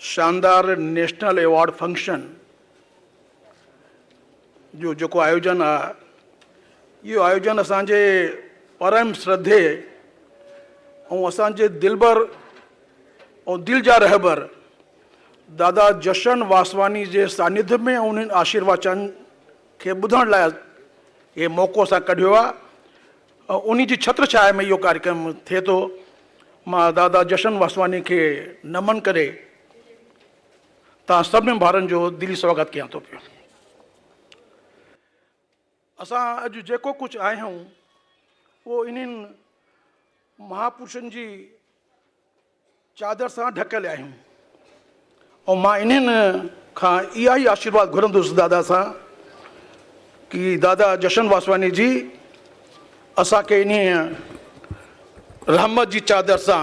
शानदार नेशनल अवॉर्ड फंक्शन जो जेको आयोजन आहे, इहो आयोजन असांजे परम श्रद्धे ऐं असांजे दिलबर ऐं दिलि जा रहबर दादा जशन वासवानी जे सानिध्य में ऐं उन्हनि आशीर्वाचन खे ॿुधण लाइ इहे मौक़ो असां कढियो आहे। ऐं उन जी छत्रछाया में इहो कार्यक्रम थिए थो। मां दादा जशन वासवानी खे नमन करे तव्हां सभिनी ॿारनि जो दिली स्वागत कयां थो पियो। असां अॼु जेको कुझु आहियूं उहो इन्हनि महापुरुषनि जी चादर सां ढकियल आहियूं। ऐं मां इन्हनि खां इहा ई आशीर्वाद घुरंदुसि दादा सां कि दादा जशन वासवानी जी असांखे इन रहमत जी चादर सां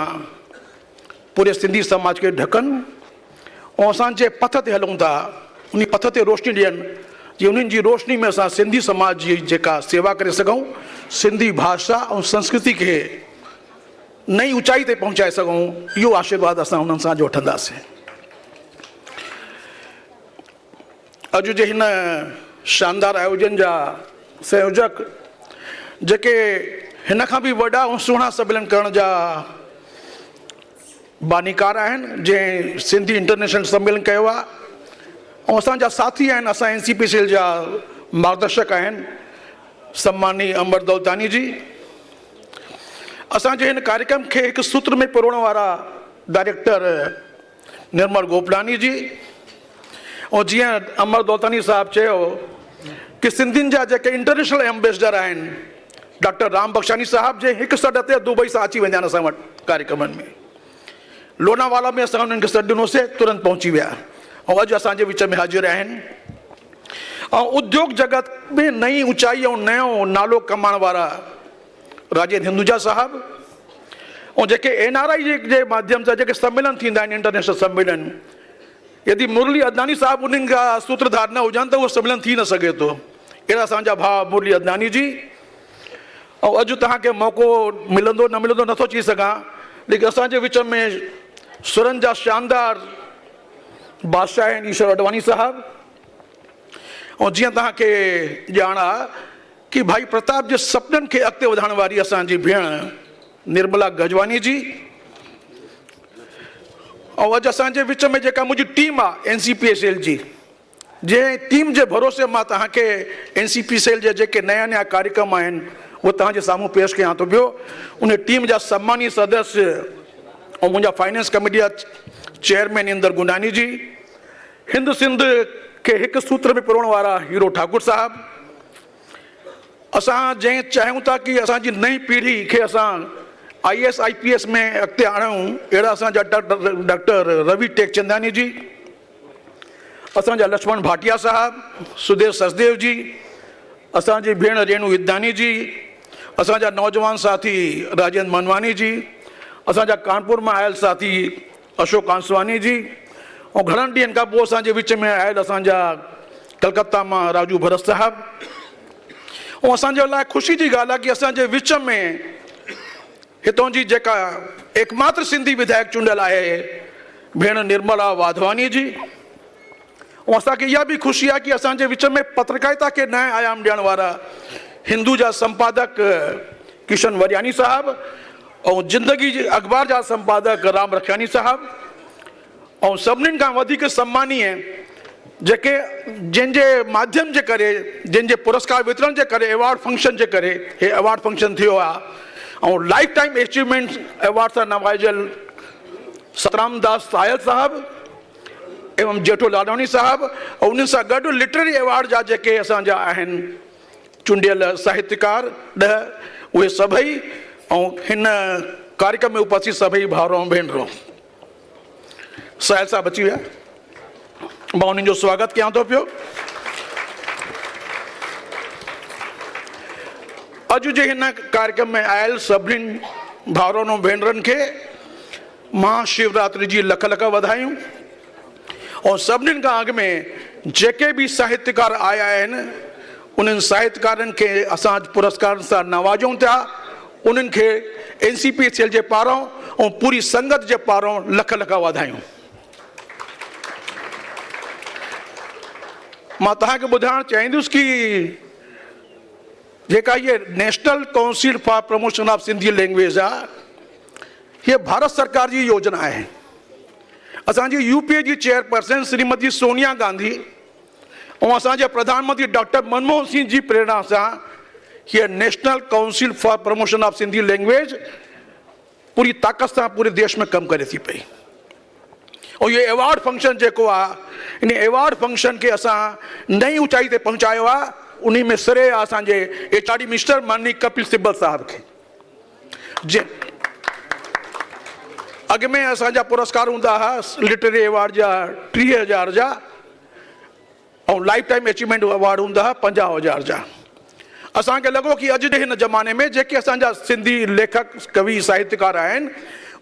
पूरे सिंधी समाज खे ढकनि ऐं असांजे पथ ते हलूं था, उन पथ ते रोशनी ॾियनि जी उन्हनि जी रोशनी में असां सिंधी समाज जी जेका सेवा करे सघूं, सिंधी भाषा ऐं संस्कृति खे नई ऊचाई ते पहुचाए सघूं। इहो आशीर्वाद असां उन्हनि सां वठंदासीं। अॼु जे हिन शानदार आयोजन जा संयोजक जेके हिन खां बि वॾा ऐं सुहिणा सम्मेलन करण जा बानीकार आहिनि, जंहिं सिंधी इंटरनेशनल सम्मेलन कयो आहे, ऐं असांजा साथी आहिनि, असां NCPCL जा मार्गदर्शक आहिनि सम्मानी अमर दौलतानी जी। असांजे हिन कार्यक्रम खे हिकु सूत्र में पिरोइण वारा डायरेक्टर निर्मल गोपलानी जी। ऐं जीअं अमर दौलतानी साहब चयो कि सिंधियुनि जा जेके इंटरनेशनल एम्बेसडर आहिनि डॉक्टर राम बख्शानी साहब, जे हिकु सॾ ते दुबई सां अची वेंदा आहिनि असां वटि कार्यक्रमनि में। लोनावाला में असां उन्हनि खे सॾु ॾिनोसीं, तुरंत पहुची विया ऐं अॼु असांजे विच में हाज़िर आहिनि। ऐं उद्योग जगत में नई ऊंचाई ऐं नयो नालो कमाइण वारा राजेंद्र हिंदुजा साहब ऐं जेके NRI जे माध्यम सां जेके सम्मेलन थींदा आहिनि, इंटरनेशनल सम्मेलन, यदि मुरली अदनानी साहब उन्हनि खां सूत्रधार न हुजनि त उहो सम्मेलन थी न सघे थो। अहिड़ा असांजा भाउ मुरली अदनानी जी। ऐं अॼु तव्हांखे मौक़ो मिलंदो न मिलंदो नथो चई सघां, लेकिन असांजे विच में सुरनि जा शानदार बादशाह आहिनि ईश्वर अडवाणी साहब। ऐं जीअं तव्हांखे ॼाण आहे कि भाई प्रताप जे सपननि खे अॻिते वधाइण वारी असांजी भेण निर्मला गजवानी जी। ऐं अॼु असांजे विच में जेका मुंहिंजी टीम आहे NCPSL जी, जंहिं टीम जे भरोसे मां तव्हांखे NCPSL जे जेके नया नया कार्यक्रम आहिनि उहे तव्हांजे साम्हूं पेश कयां थो पियो। उन टीम जा सम्मानी सदस्य ऐं मुंहिंजा फाइनेंस कमेटी जा चेयरमैन इंदर गुंडानी जी, हिंद सिंध खे हिकु सूत्र में पिरोइण वारा हीरो ठाकुर साहब। असां जंहिं चाहियूं था कि असांजी नई पीढ़ी खे असां IAS IPS में अॻिते आणूं, अहिड़ा असांजा डॉक्टर रवि टेकचंदानी जी, असांजा लक्ष्मण भाटिया साहब, सुदेव सचदेव जी, असांजी भेण रेणु विदानी जी, असांजा नौजवान साथी राजेंद्र मनवानी जी, असांजा कानपुर में आयल साथी अशोक कांसवानी जी, ऐं घणनि ॾींहंनि खां पोइ असांजे विच में आयल असांजा कलकत्ता मां राजू भरत साहब। ऐं असांजे लाइ ख़ुशी जी ॻाल्हि आहे कि असांजे विच में हितां जी जेका एकमात्र सिंधी विधायक चूंडियल आहे भेण निर्मला वाधवानी जी। ऐं असांखे इहा बि ख़ुशी आहे कि असांजे विच में पत्रकारिता खे नए आयाम ॾियण वारा हिंदू जा संपादक किशन वरियानी साहब ऐं ज़िंदगी जे अख़बार जा संपादक राम रखियानी साहब। ऐं सभिनीनि खां वधीक सम्मानीय जेके जंहिंजे माध्यम जे करे, जंहिंजे पुरस्कार वितरण जे करे, अवार्ड फंक्शन जे करे हे अवार्ड फंक्शन थियो आहे ऐं लाइफ टाइम अचीवमेंट अवार्ड सां नवाजियल सतराम दास सायल साहब एवं जेठो लाडवानी साहब, ऐं उन्हनि सां गॾु लिटरेरी अवार्ड जा जेके असांजा आहिनि चूंडियल साहित्यकार 10, उहे सभई ऐं हिन कार्यक्रम में उपस्थित सभई भाउरो भेनरो। साहिल साहब अची विया, मां उन्हनि जो स्वागत कयां थो पियो। अॼु जे हिन कार्यक्रम में आयल सभिनीनि भाउरनि भेनरनि खे मां शिवरात्रि जी लख लख वधायूं। और सभिनीनि खां अॻु में जेके बि साहित्यकार आया आहिनि उन्हनि साहित्यकारनि खे असां पुरस्कारनि सां नवाजूं था, उन्हनि खे NCPSL जे पारां ऐं पूरी संगत जे पारां लख लख वाधायूं। मां तव्हांखे ॿुधाइणु चाहींदुसि कि जेका ये national council for promotion of Sindhi language आहे, ये भारत सरकार जी योजना आहे। असांजी UPA जी चेयरपर्सन श्रीमती सोनिया गांधी ऐं असांजे प्रधानमंत्री डॉक्टर मनमोहन सिंह जी प्रेरणा सां हीअ national council for promotion of Sindhi language पूरी ताक़त सां पूरे देश में कमु करे थी पई। और ये अवार्ड फंक्शन जेको आहे, इन अवार्ड फंक्शन खे असां नई ऊंचाई ते पहुचायो आहे। उन में सिरे असांजे HRD मिनिस्टर माननीय कपिल सिब्बल साहब खे। जे अॻ में असांजा पुरस्कार हूंदा हुआ लिटरेरी अवार्ड जा 30,000 जा ऐं लाइफ टाइम अचीवमेंट अवार्ड हूंदा हुआ 50,000 जा। असांखे लॻो कि अॼु जे हिन ज़माने में जेके असांजा सिंधी लेखक कवि साहित्यकार आहिनि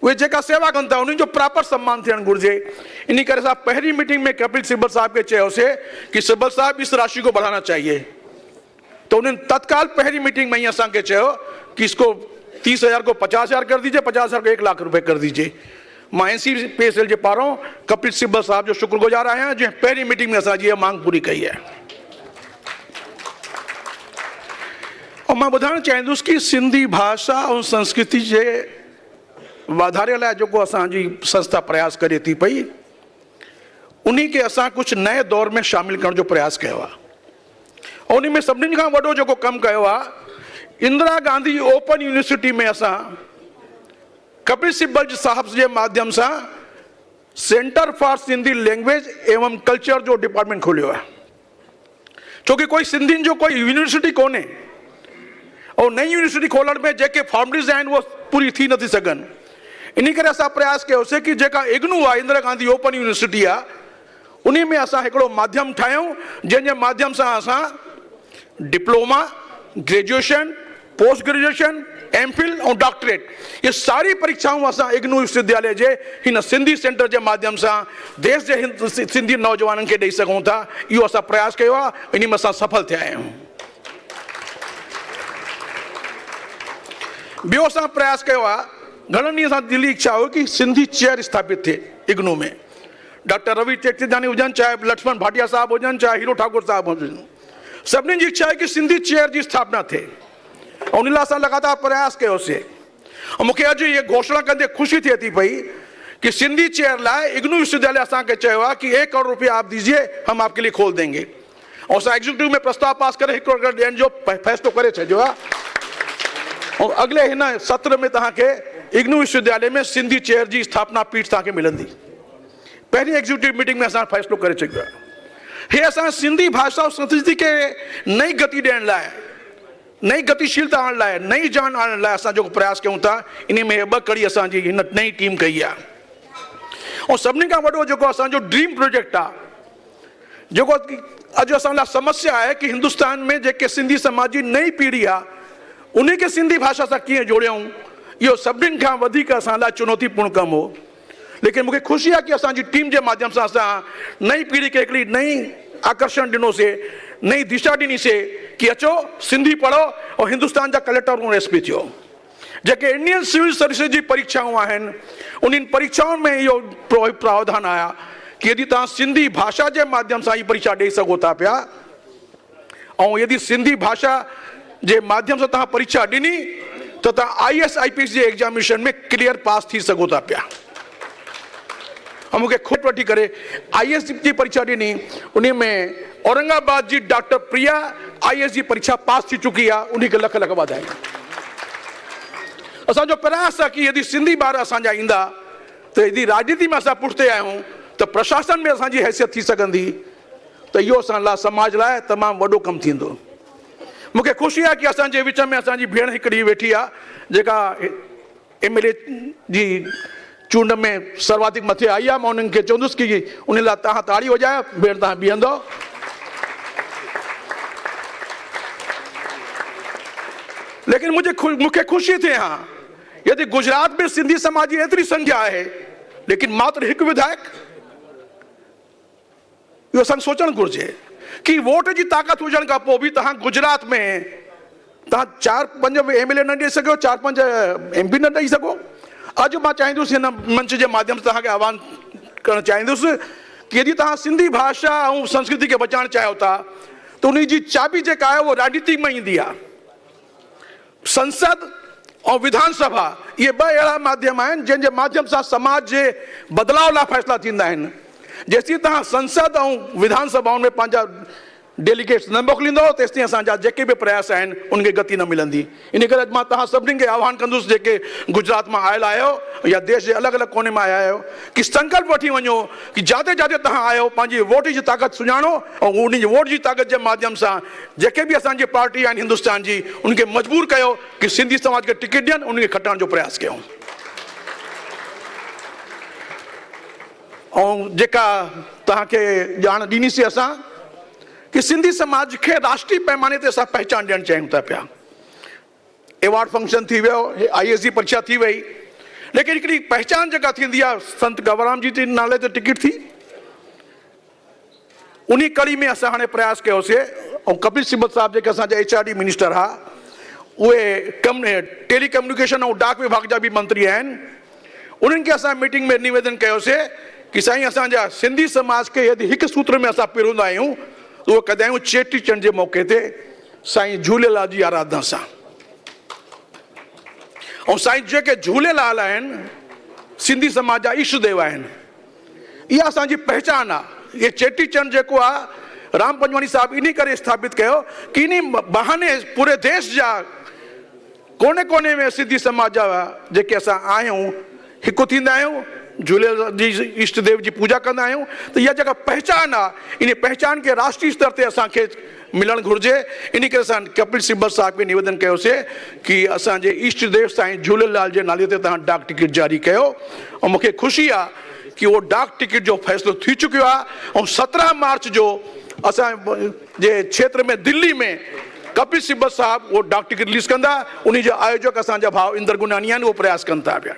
उहे जेका सेवा कनि था उन्हनि जो प्रॉपर सम्मान थियणु घुरिजे। इन करे असां पहिरीं मीटिंग में कपिल सिब्बल साहब खे चयोसीं कि सिब्बल साहब इस राशि को बढ़ाना चाहिए। तो उन्होंने तत्काल पहली मीटिंग में ही असांखे चयो कि इसको 30,000 को 50,000 कर दीजिए, 50,000 को 1 लाख रुपए कर दीजिए। मां NCPSL जे पारों कपिल सिब्बल साहब जो शुक्रगुजार आहियां जंहिं पहिरीं मीटिंग में असांजी इहा मांग पूरी कई आहे। और मां ॿुधाइणु चाहींदुसि कि सिंधी भाषा और संस्कृति जे वाधारे लाइ जेको असांजी संस्था प्रयास करे थी पई, उन्हीं खे असां कुझु नए दौर में शामिल करण जो प्रयास कयो आहे। और उन में सभिनीनि खां वॾो जेको कमु कयो आहे, इंदिरा गांधी ओपन यूनिवर्सिटी में असां कपिल सिब्बल साहब जे माध्यम सां सेंटर फॉर सिंधी लैंग्वेज एवं कल्चर जो डिपार्टमेंट खोलियो आहे। छोकी कोई सिंधियुनि जो कोई यूनिवर्सिटी कोन्हे और नई यूनिवर्सिटी खोलण में जेके फॉर्मलिटीज़ आहिनि उहे पूरी थी नथी सघनि। इन करे असां प्रयास कयोसीं कि जेका IGNOU आहे, इंदिरा गांधी ओपन यूनिवर्सिटी आहे, उन्हीं में असां हिकिड़ो माध्यम ठाहियूं जंहिंजे माध्यम सां असां diploma, graduation, post graduation, MPhil और डॉक्टरेट ये सारी परीक्षाऊं असां इग्नू विश्वविद्यालय जे हिन सिंधी सेंटर के माध्यम से देश के सिंधी नौजवानों के ॾेई सघूं था। इहो असां प्रयास किया, इन में असां सफल थिया आहियूं। ॿियो असां प्रयास किया, घणनि ॾींहं सां दिली इच्छा हो कि सिंधी चेयर स्थापित थे इग्नू में। डॉक्टर रवि टेकचंदानी हुजनि, चाहे लक्ष्मण भाटिया साहब हुजनि, चाहे हीरो ठाकुर साहब हुजनि, सभिनी जी इच्छा है कि सिंधी चेयर की स्थापना थे। उन लाइ असां लगातार प्रयास कयोसीं। और मूंखे अॼु ये घोषणा कंदे खुशी थिए थी पई कि सिंधी चेयर लाइ इग्नू विश्वविद्यालय असांखे चयो आहे कि 1 करोड़ रुपया आप दीजिए, हम आपके लिए खोल देंगे। और असां एग्जीक्यूटिव में प्रस्ताव पास करे 1 करोड़ ॾियण जो फैसलो करे छॾियो आहे। और अगले हिन सत्र में तव्हांखे इग्नू विश्वविद्यालय में सिंधी चेयर की स्थापना पीठ तव्हांखे मिलंदी। पहली एग्जीक्यूटिव मीटिंग में असां फैसलो करे छॾियो आहे। हे असां सिंधी भाषा और संस्कृति के नई गति ॾियण लाइ, नई गतिशीलता आणण लाइ, नई जान आणण लाइ असां जो प्रयास कयूं था। इन में 2 कड़ी असांजी हिन नई टीम कई आहे। और सभिनी खां वॾो जेको असांजो ड्रीम प्रोजेक्ट आहे, जेको अॼु असां लाइ समस्या आहे कि हिंदुस्तान में जेके सिंधी समाज जी नई पीढ़ी आहे उन्हीं के सिंधी भाषा सां कीअं जोड़ियूं, इहो सभिनी खां वधीक असां लाइ चुनौतीपूर्ण कमु हो। लेकिन मूंखे ख़ुशी आहे कि असांजी टीम के माध्यम से असां नई पीढ़ी के हिकिड़ी नई आकर्षण ॾिनोसीं, नई दिशा ॾिनीसीं कि अचो सिंधी पढ़ो और हिंदुस्तान जा कलेक्टर और एसपी थियो। जेके इंडियन सिविल सर्विसेज जी परीक्षाऊं आहिनि उन परीक्षाउनि में इहो प्रावधान आया कि यदि तव्हां सिंधी भाषा के माध्यम से ये परीक्षा ॾेई सघो था पिया, और यदि सिंधी भाषा के माध्यम से तव्हां परीक्षा ॾिनी तो तव्हां IAS IPS जे एग्जामिनेशन में क्लियर पास थी सघो था पिया। और मूंखे खुद वठी करे IAS की परीक्षा ॾिनी, उन में औरंगाबाद जी डॉक्टर प्रिया IAS की परीक्षा पास थी चुकी है, उन्हीं के लख लख वाधाई। असो प्रयास है कि यदि सिंधी ॿार असांजा ईंदा तो यदि राजनीति में असां पुठिते आहियूं तो प्रशासन में असांजी हैसियत थी सकंदी, तो इहो असां लाइ समाज लाइ तमामु वॾो कमु थींदो। मूंखे ख़ुशी आहे कि असांजे विच में असांजी भेण हिकिड़ी वेठी आहे जेका MLA जी चूंड में सर्वाधिक मथे आई है। मैं उनके चवंदुसि कि उन लाइ तव्हां ताड़ी वॼायो, भेण तव्हां बीहंदो। लेकिन मूंखे खुशी थिए हाँ यदि गुजरात में सिंधी समाज की एतरी संख्या है लेकिन मात्र एक विधायक, इहो असां सोचणु घुरिजे कि वोट की ताकत हुजण खां पोइ भी तव्हां गुजरात में तव्हां 4-5 MLA न ॾेई सघो, 4-5 MP न ॾेई सघो। अॼु मां चाहींदुसि हिन मंच के माध्यम से तव्हांखे आह्वान करणु चाहींदुसि कि यदि तव्हां सिंधी भाषा और संस्कृति के बचाइण चाहियो था तो उन जी चाबी जेका आहे वो राजनीति में ईंदी आहे। संसद और विधानसभा ये 2 अहिड़ा माध्यम आहिनि जंहिंजे माध्यम से समाज के बदलाव लाइ फैसला थींदा आहिनि। जेसीं तव्हां संसद और विधानसभाउनि में पंहिंजा डेलीगेट्स न मोकिलींदो तेसीं असांजा जेके भी प्रयास आहिनि उनखे गति न मिलंदी। इन करे मां तव्हां सभिनी खे आह्वान कंदुसि जेके गुजरात में आयल आहियो या देश के अलग अलग कोने में आया आहियो कि संकल्प वठी वञो कि जाते जाते तव्हां आहियो पंहिंजी वोट की ताकत सुञाणो और उन वोट की ताकत के माध्यम से जेके भी असांजी पार्टी आहिनि हिंदुस्तान की उनके मजबूर कयो कि सिंधी समाज के टिकट ॾियनि, उनखे खटाइण जो प्रयास कयूं। और जेका तव्हांखे ॼाण ॾिनीसीं असां कि सिंधी समाज के राष्ट्रीय पैमाने ते असां पहचान ॾियणु चाहियूं था पिया। अवार्ड फंक्शन थी वियो, IAS जी परीक्षा थी वई, लेकिन हिकिड़ी पहचान जेका थींदी आहे संत कंवरराम जी नाले ते टिकट थी। उन्हीं कड़ी में असां हाणे प्रयास कयोसीं और कपिल सिब्बल साहब जेके असांजा HRD मिनिस्टर हा उहे टेलीकम्युनिकेशन और डाक विभाग जा भी मंत्री आहिनि, उन्हनि खे असां मीटिंग में निवेदन कयोसीं कि साईं असांजा सिंधी समाज के यदि हिकु सूत्र में असां पिरोंदा आहियूं तो वो कदायूं चेटी चंड के मौके ते साईं झूलेलाल जी आराधना सां। और साईं जेके झूलेलाल आहिनि सिंधी समाज जा इष्ट देव आहिनि, इहा असांजी पहचान आहे। ये चेटी चंड जेको आहे राम पंजवाणी साहब इन्हीं करे स्थापित कयो कि इन्हीं बहाने पूरे देश जा कोने कोने में सिंधी समाज जा जेके असां आहियूं हिकु थींदा आहियूं, झूलेलाल जी इष्ट देव जी पूजा कंदा आहियूं। तो इहा जेका पहचान आहे इन पहचान के राष्ट्रीय स्तर ते असांखे मिलणु घुरिजे। इन करे असां कपिल सिब्बल साहब खे निवेदन कयोसीं कि असांजे इष्ट देव साईं झूलेलाल जे नाले ते तव्हां डाक टिकट जारी कयो। और मूंखे ख़ुशी आहे कि वो डाक टिकट जो फ़ैसिलो थी चुकियो आहे ऐं 17 मार्च जो असांजे क्षेत्र में दिल्ली में कपिल सिब्बल साहब वो डाक टिकट रिलीज़ कंदा। उन्हीं जो आयोजक असांजा भाउ इंदर गुनानी आहिनि, उहो प्रयास कनि था पिया।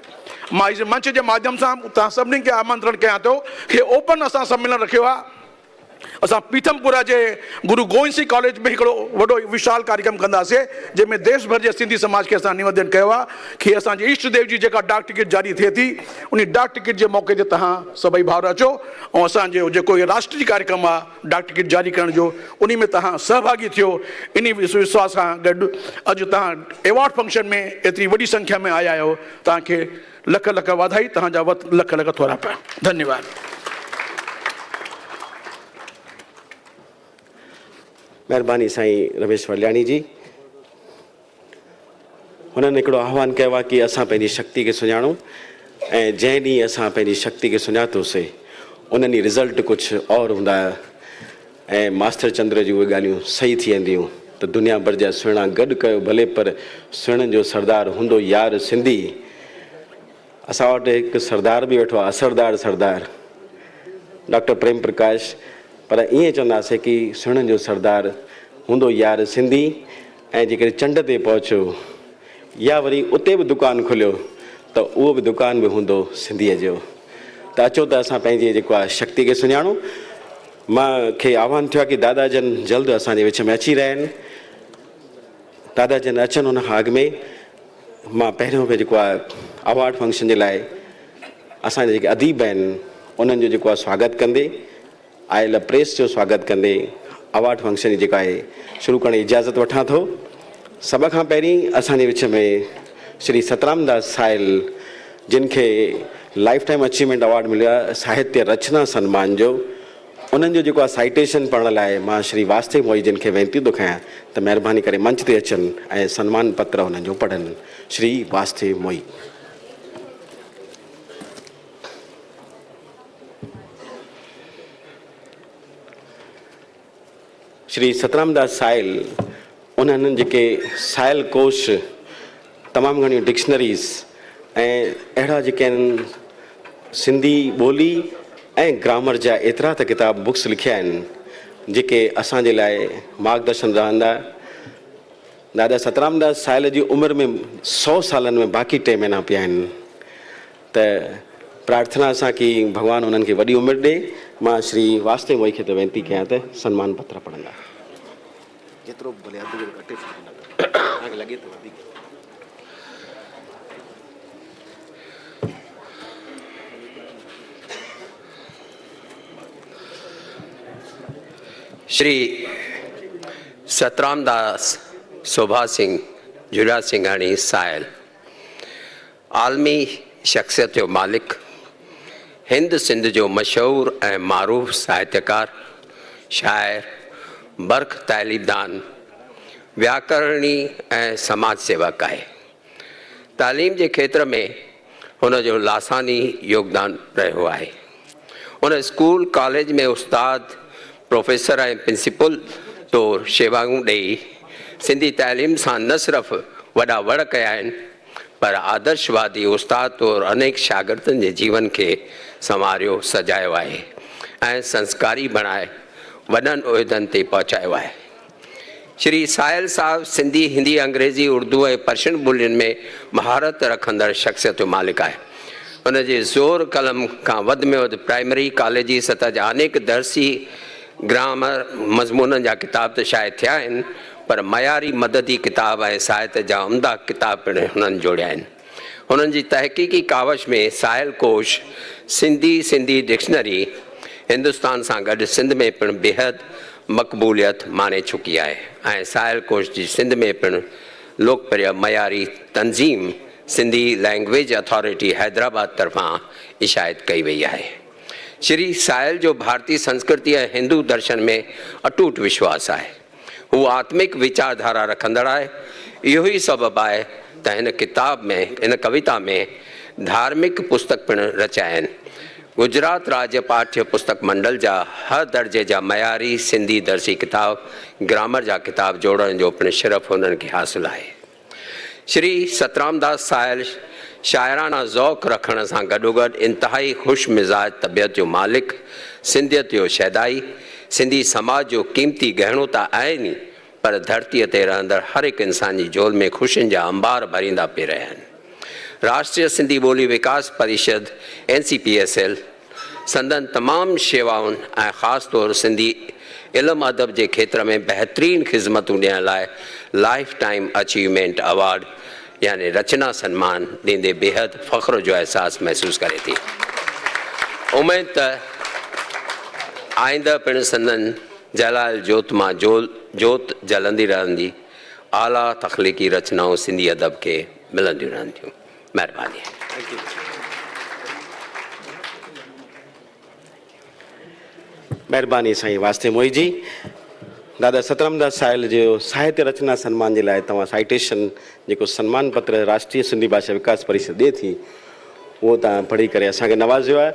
मां इस मंच के माध्यम से तव्हां सभिनी खे आमंत्रण कयां थो कि ओपन असां सम्मेलन रखियो आहे। असां पीथमपुरा जे गुरु गोविंद सिंह कॉलेज में हिकिड़ो वॾो विशाल कार्यक्रम कंदासीं, जंहिंमें देश भर जे सिंधी समाज के असां निवेदन कयो आहे कि असांजे ईष्ट देव जी जेका डाक टिकट जारी थिए थी, उन डाक टिकट के मौके ते तव्हां सभई भाउर अचो ऐं असांजो जेको इहो राष्ट्रीय कार्यक्रम आहे डाक टिकट जारी करण जो, उन में तव्हां सहभागी थियो। इन विश्वास सां गॾु अॼु तव्हां अवॉर्ड फंक्शन में एतिरी वॾी संख्या में आया आहियो, तव्हांखे लख लख वाधाई, तव्हांजा लख लख थोरा पिया। धन्यवाद। महिरबानी साईं रमेश वल्याणी जी। हुननि हिकिड़ो आह्वान कयो आहे कि असां पंहिंजी शक्ति खे सुञाणूं ऐं जंहिं ॾींहुं असां पंहिंजी शक्ति खे सुञातोसीं उन ॾींहुं रिज़ल्ट कुझु और हूंदा ऐं मास्टर चंद्र जी उहे ॻाल्हियूं सही थी वेंदियूं त दुनिया भर जा सुहिणा गॾु कयो भले पर सुहिणनि जो सरदार हूंदो यार सिंधी। असां वटि हिकु सरदार बि वेठो आहे, असरदार सरदार डॉक्टर प्रेम प्रकाश, पर ईअं चवंदासीं कि सुहिणनि जो सरदार हूंदो यार सिंधी। ऐं जेकॾहिं चंड ते पहुचो या वरी उते बि दुकानु खुलियो त उहो बि दुकान बि हूंदो सिंधीअ जो। त अचो त असां पंहिंजी जेको आहे शक्ति खे सुञाणूं। मूंखे आह्वान थियो आहे कि दादा जन जल्द असांजे विच में अची रहिया आहिनि। दादा जन अचनि उन खां अॻु में मां पहिरियों बि जेको आहे अवॉर्ड फंक्शन जे लाइ असांजे जेके अदीब आहिनि उन्हनि जो जेको आहे स्वागत कंदे, आयल प्रेस जो स्वागत कंदे अवॉर्ड फंक्शन जी जेका आहे शुरू करण जी इजाज़त वठां थो। सभ खां पहिरीं असांजे विच में श्री सतराम दास साहिल, जिन खे लाइफ टाइम अचीवमेंट अवॉर्ड मिलियो आहे साहित्य रचना सम्मान जो, उन्हनि जो जेको आहे साइटेशन पढ़ण लाइ मां श्री वास्तव मोई जिन खे वेनिती थो कयां त महिरबानी करे मंच ते अचनि ऐं सम्मान पत्र हुननि जो पढ़नि। श्री वास्तव मोई। श्री सतराम दास साहिल, उन्हनि जेके साहिल कोश, तमामु घणियूं डिक्शनरीज़ ऐं अहिड़ा जेके आहिनि सिंधी ॿोली ऐं ग्रामर जा एतिरा त किताब बुक्स लिखिया आहिनि जेके असांजे लाइ मार्गदर्शन रहंदा। दादा सतराम दास साहिल जी उमिरि में 100 सालनि में बाक़ी 3 महीना पिया आहिनि। त प्रार्थना सां कि भॻवानु उन्हनि खे वॾी उमिरि ॾे। मां श्री वास्तव मोई खे त वेनिती कयां त सम्मान पत्र पढ़ंदा। जेतिरो भले अधु घटे तव्हांखे लॻे थो वधीक। श्री सतराम दास शोभा सिंह झूला सिंघाणी साहिल, आलमी शख्सियत जो मालिक, हिंद सिंध जो मशहूर ऐं मारूफ साहित्यकार, शाइर, बर्ख तालीमदान, व्याकरणी ऐं समाज सेवक आहे। तालीम जे खेत्र में हुन जो लासानी योगदान रहियो आहे। हुन स्कूल कॉलेज में उस्ताद, प्रोफेसर ऐं प्रिंसिपल तौरु शेवाऊं ॾेई सिंधी तालीम सां न सिर्फ़ु वॾा वड़ कया आहिनि पर आदर्शवादी उस्ताद तौरु अनेक शागिर्दनि जे जीवन खे संवारियो, सजायो आहे ऐं संस्कारी बणाए वॾनि उहिदनि ते पहुचायो आहे। श्री साहिल साहब सिंधी, हिंदी, अंग्रेज़ी, उर्दू ऐं पर्शियन ॿोलियुनि में महारत रखंदड़ शख़्सियत जो मालिक आहे। उनजे ज़ोर कलम खां वधि में वधि प्राइमरी कॉलेजी सतह जा अनेक दर्सी ग्रामर मज़मूननि जा किताब त शायदि थिया आहिनि पर मयारी मददी किताब ऐं साहित्य जा उम्दा किताब पिणु हुननि जोड़िया आहिनि। हुननि जी तहक़ीक़ी कावश में साहिल कोश, सिंधी डिक्शनरी हिंदुस्तान सां गॾु सिंध में पिणु बेहद मक़बूलियत माणे चुकी आहे ऐं साहिल कोश जी सिंध में पिणु लोकप्रिय मयारी तंज़ीम सिंधी लैंग्वेज अथॉरिटी हैदराबाद तरफ़ां इशायत कई वई आहे। श्री साहिल जो भारतीय संस्कृति ऐं हिंदू दर्शन में अटूट विश्वास आहे। हू आत्मिक विचारधारा रखंदड़ आहे। इहो ई सबबु आहे त हिन किताब में, हिन कविता में धार्मिक पुस्तक पिणु रचिया आहिनि। गुजरात राज्य पाठ्य पुस्तक मंडल जा हर दर्जे जा मयारी सिंधी दर्सी किताब, ग्रामर जा किताब जोड़ण जो पिणु शरफ़ हुननि खे हासिलु आहे। श्री सतराम दास साहिल शाइराना ज़ौक़ रखण सां गॾोगॾु इंतहाई ख़ुशि मिज़ाज तबियत जो मालिक, सिंधियत जो शैदाई, सिंधी समाज जो क़ीमती गहणो त आहिनि ई, पर धरतीअ ते रहंदड़ हर हिकु इंसान जी झोल में ख़ुशियुनि जा अंबार भरींदा पिए रहिया आहिनि। राष्ट्रीय सिंधी ॿोली विकास परिषद NCPSL संदन तमामु शेवाउनि ऐं ख़ासि तौरु सिंधी इल्मु अदब जे खेत्र में बहितरीनु ख़िदमतूं ॾियण लाइ लाइफ टाइम अचीवमेंट अवार्ड यानी रचना सम्मान ॾींदे बेहद फ़ख्र जो अहसासु महसूसु करे थी। उमेद त आईंदह पिणु संदन जलाल जोत मां जोत जलंदी रहंदी, आला तख़लीक़ी रचनाऊं सिंधी अदब खे मिलंदियूं रहंदियूं। महिरबानी। महिरबानी साईं वास्ते मोही जी। दादा सतरामदास साहिल जो साहित्य रचना सम्मान जे लाइ तव्हां साइटेशन जेको सम्मान पत्र राष्ट्रीय सिंधी भाषा विकास परिषद ॾिए थी उहो तव्हां पढ़ी करे असांखे नवाज़ियो आहे।